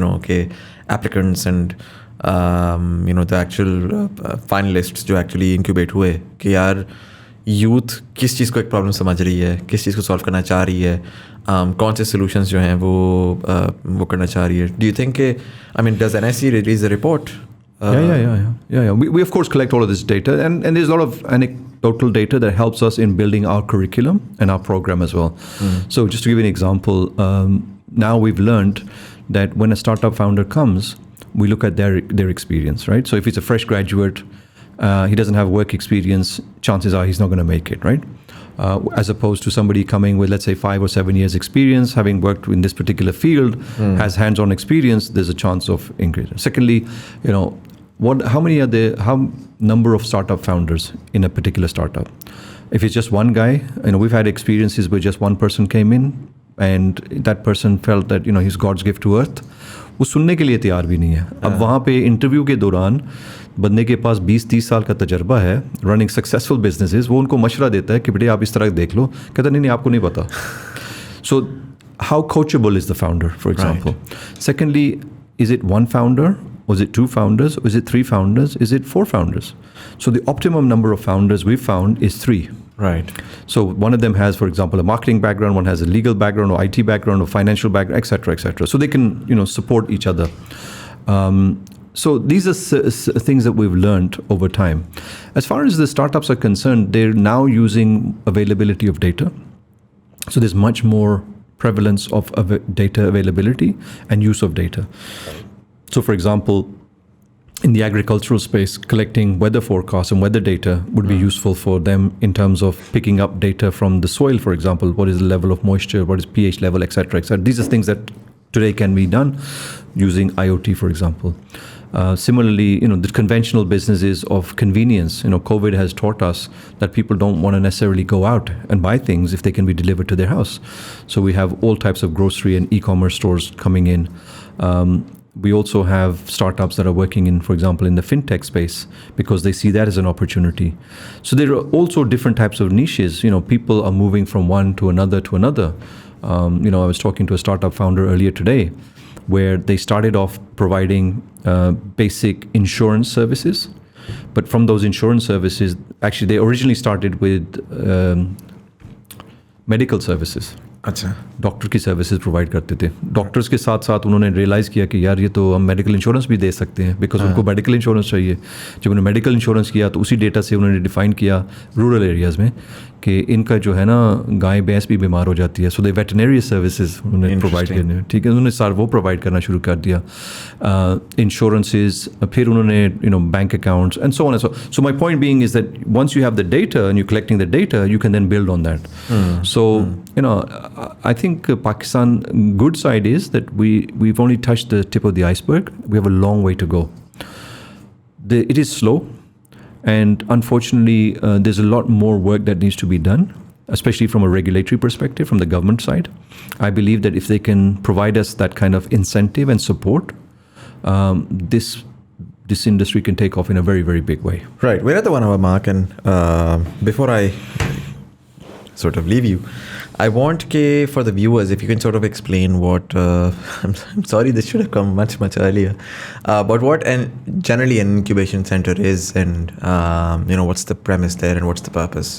[SPEAKER 1] applicants and, the actual finalists जो actually incubate हुए, कि यार youth किस चीज़ को एक problem समझ रही है, किस चीज़ को सॉल्व करना चाह रही है, कौन से सॉल्यूशंस जो हैं वो करना चाह रही है. Do you think, I mean, does NIC release a report?
[SPEAKER 2] Yeah. We of course collect all of this data, and there's a lot of anecdotal data that helps us in building our curriculum and our program as well. So just to give you an example, now we've learned that when a startup founder comes, we look at their experience, right? So if he's a fresh graduate, he doesn't have work experience, chances are he's not going to make it, right? As opposed to somebody coming with, let's say, 5 or 7 years experience, having worked in this particular field, has hands-on experience, there's a chance of increase. Secondly, how number of startup founders in a particular startup? If it's just one guy, we've had experiences where just one person came in, and that person felt that he's God's gift to earth, वो सुनने के लिए तैयार भी नहीं है. अब वहाँ पे इंटरव्यू के दौरान बंदे के पास 20-30 साल का तजर्बा है रनिंग सक्सेसफुल बिजनेसेस, वो उनको मशवरा देता है कि बेटे आप इस तरह देख लो. कहता नहीं आपको नहीं पता. So how coachable is the founder, for example? Right. Secondly, is it one founder? Was it 2 founders? Was it 3 founders? Is it 4 founders? So the optimum number of founders we found is 3.
[SPEAKER 1] Right.
[SPEAKER 2] So one of them has, for example, a marketing background, one has a legal background or IT background or financial background, etc., etc. So they can, support each other. So these are things that we've learned over time. As far as the startups are concerned, they're now using availability of data. So there's much more prevalence of data availability and use of data. So for example, in the agricultural space, collecting weather forecasts and weather data would be useful for them in terms of picking up data from the soil, for example. What is the level of moisture? What is pH level, etc., etc. These are things that today can be done using IoT, for example. Similarly, the conventional businesses of convenience, COVID has taught us that people don't want to necessarily go out and buy things if they can be delivered to their house. So we have all types of grocery and e-commerce stores coming in. We also have startups that are working in, for example, in the fintech space because they see that as an opportunity. So there are also different types of niches. People are moving from one to another to another. I was talking to a startup founder earlier today where they started off providing basic insurance services. But from those insurance services, actually, they originally started with medical services.
[SPEAKER 1] अच्छा.
[SPEAKER 2] Doctor की services provide करते थे. Doctors के साथ साथ उन्होंने realise किया कि यार ये तो हम मेडिकल इंश्योरेंस भी दे सकते हैं बिकॉज उनको मेडिकल इंश्योरेंस चाहिए. जब उन्होंने मेडिकल इंश्योरेंस किया तो उसी डेटा से उन्होंने डिफाइन किया रूरल एरियाज़ में कि इनका जो है ना गाय भैंस भी बीमार हो जाती है. सो दे वेटनरी सर्विसेज उन्होंने प्रोवाइड करने, ठीक है, उन्होंने सार वो प्रोवाइड करना शुरू कर दिया. इंश्योरेंसेज, फिर उन्होंने bank accounts and so on and so my point being is that once you have the data and you collecting the data you can then build on that. So I think Pakistan, good side is that we've only touched the tip of the iceberg. We have a long way to go. It is slow, and unfortunately, there's a lot more work that needs to be done, especially from a regulatory perspective, from the government side. I believe that if they can provide us that kind of incentive and support, this industry can take off in a very, very big way.
[SPEAKER 1] Right. We're at the 1 hour mark, and before I sort of leave you, I want for the viewers, if you can sort of explain what, I'm sorry, this should have come much, much earlier, but what generally an incubation center is and, what's the premise there and what's the purpose?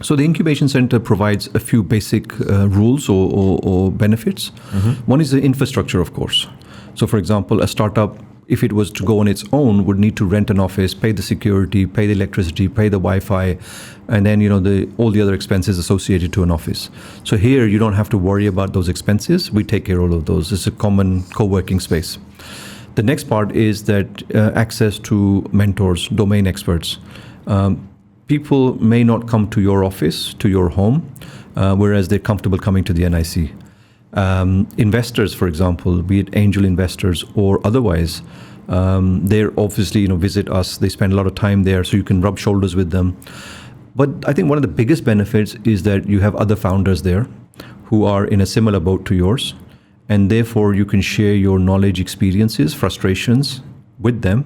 [SPEAKER 2] So the incubation center provides a few basic rules or benefits. Mm-hmm. One is the infrastructure, of course. So for example, a startup, if it was to go on its own, would need to rent an office, pay the security, pay the electricity, pay the Wi-Fi, and then all the other expenses associated to an office. So here you don't have to worry about those expenses. We take care of all of those. It's a common co-working space. The next part is that access to mentors, domain experts. People may not come to your office, to your home, whereas they're comfortable coming to the NIC. Investors, for example, be it angel investors or otherwise, they're obviously visit us. They spend a lot of time there, so you can rub shoulders with them. But I think one of the biggest benefits is that you have other founders there who are in a similar boat to yours, and therefore you can share your knowledge, experiences, frustrations with them,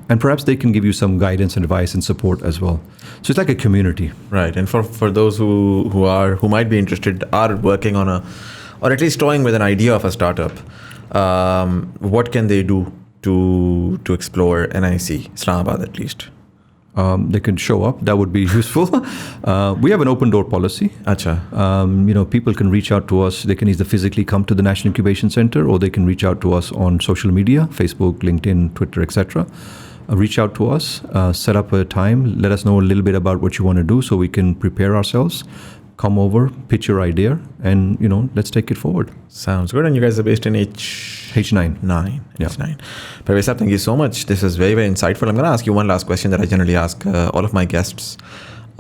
[SPEAKER 2] and perhaps they can give you some guidance and advice and support as well. So it's like a community.
[SPEAKER 1] Right. And for those who might be interested, are working on or at least toying with an idea of a startup, what can they do to explore NIC, Islamabad at least?
[SPEAKER 2] They can show up. That would be useful. We have an open door policy.
[SPEAKER 1] Acha.
[SPEAKER 2] People can reach out to us. They can either physically come to the National Incubation Center, or they can reach out to us on social media, Facebook, LinkedIn, Twitter, etc. Reach out to us, set up a time, let us know a little bit about what you want to do so we can prepare ourselves. Come over, pitch your idea, and let's take it forward.
[SPEAKER 1] Sounds good. And you guys are based in
[SPEAKER 2] H9.
[SPEAKER 1] Yeah. H9. Parvez, thank you so much. This is very, very insightful. I'm going to ask you one last question that I generally ask all of my guests.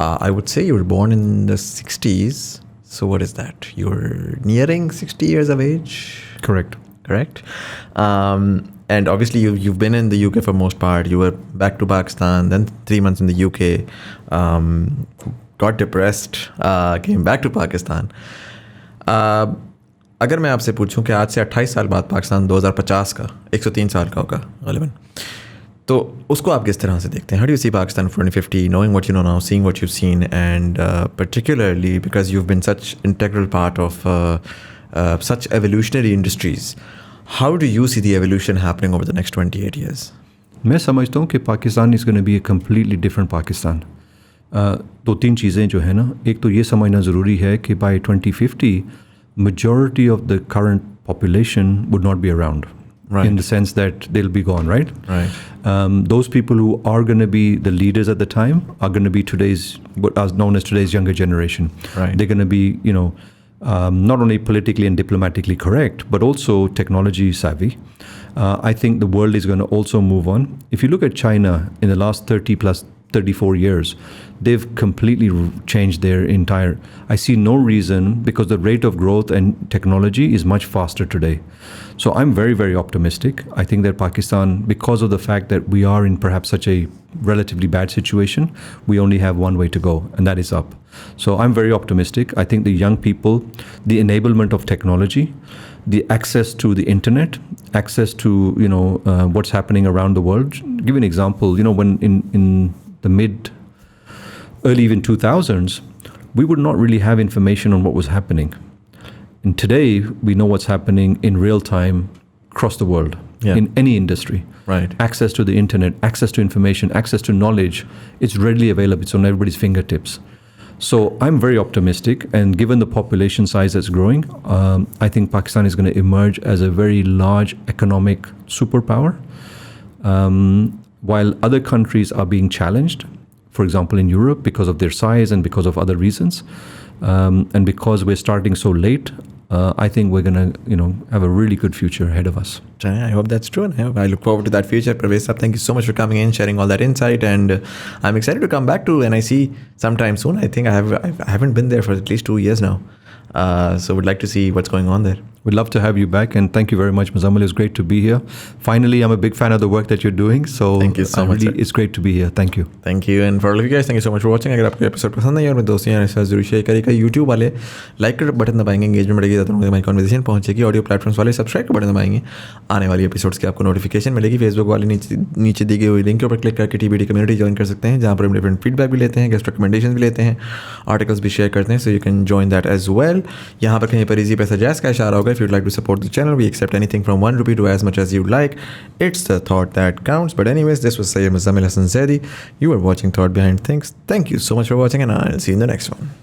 [SPEAKER 1] I would say you were born in the 60s. So what is that? You're nearing 60 years of age?
[SPEAKER 2] Correct.
[SPEAKER 1] And obviously you've been in the UK for most part. You were back to Pakistan, then 3 months in the UK. Got depressed, came back to Pakistan. अगर मैं आपसे पूछूं कि आज से 28 साल बाद पाकिस्तान 2050 का 103 साल का होगा गालिबन, तो उसको आप किस तरह से देखते हैं? How do you see Pakistan 2050, knowing what you know now, seeing what you've seen, and particularly because you've been such integral part of such evolutionary industries, how do you see the evolution happening over the next 28 years?
[SPEAKER 2] मैं समझता हूँ कि Pakistan is gonna be a completely different Pakistan. दो तीन चीज़ें जो है ना, एक तो ये समझना ज़रूरी है कि bye 2050 majority of the current population would not be around.
[SPEAKER 1] Right.
[SPEAKER 2] In the sense that they'll be gone, right?
[SPEAKER 1] Right.
[SPEAKER 2] Those people who are going to be the leaders at the time are going to be what is known as today's younger generation.
[SPEAKER 1] Right.
[SPEAKER 2] They're going to be, not only politically and diplomatically correct, but also technology savvy. I think the world is going to also move on. If you look at China in the last 34 years, they've completely changed their entire. I see no reason, because the rate of growth and technology is much faster today. So I'm very, very optimistic. I think that Pakistan, because of the fact that we are in perhaps such a relatively bad situation, we only have one way to go, and that is up. So I'm very optimistic. I think the young people, the enablement of technology, the access to the internet, access to what's happening around the world. Give you an example. When in the early even 2000s, we would not really have information on what was happening. And today, we know what's happening in real time across the world, in any industry.
[SPEAKER 1] Right.
[SPEAKER 2] Access to the internet, access to information, access to knowledge, it's readily available. It's on everybody's fingertips. So I'm very optimistic, and given the population size that's growing, I think Pakistan is going to emerge as a very large economic superpower. While other countries are being challenged, for example, in Europe, because of their size and because of other reasons, and because we're starting so late, I think we're going to, have a really good future ahead of us.
[SPEAKER 1] I hope that's true, and I look forward to that future. Parvez Saab, thank you so much for coming in, sharing all that insight, and I'm excited to come back to NIC sometime soon. I think I haven't been there for at least 2 years now, so would like to see what's going on there.
[SPEAKER 2] We'd love to have you back, and thank you very much, Muzamil. It's great to be here. Finally, I'm a big fan of the work that you're doing, so
[SPEAKER 1] thank you so much.
[SPEAKER 2] It's great to be here. Thank you.
[SPEAKER 1] Thank you, and for all of you guys, thank you so much for watching. अगर आपको episode पसंद आई और मेरे दोस्तों यार साथ जरूर share करिएगा. यूट्यूब वाले लाइक का बटन दबाएंगे, एंगेजमेंट बढ़ेगी, ज़्यादा लोगों तक हमारी कॉन्वर्सेशन पहुंचेगी. ऑडियो प्लेटफॉर्म्स वाले सब्सक्राइब का बटन दबाएंगे, आने वाली एपिसोड्स की आपको नोटिफिकेशन मिलेगी. फेसबुक वाले नीचे दी गई हुई लिंक के ऊपर क्लिक करके TBT कम्युनिटी ज्वाइन कर सकते हैं, जहाँ पर हम डिफरेंट फीडबैक भी लेते हैं, गेस्ट रिकमेंडेशन भी लेते हैं, आर्टिकल्स भी शेयर करते हैं. So you can join that as well. यहाँ पर कहीं पर इजी पैसा जैस का इशारा होगा. If you'd like to support the channel, we accept anything from ₹1 to as much as you like. It's the thought that counts. But anyways, this was Sayyid Muzamil Hasan Zaidi. You are watching Thought Behind Things. Thank you so much for watching, and I'll see you in the next one.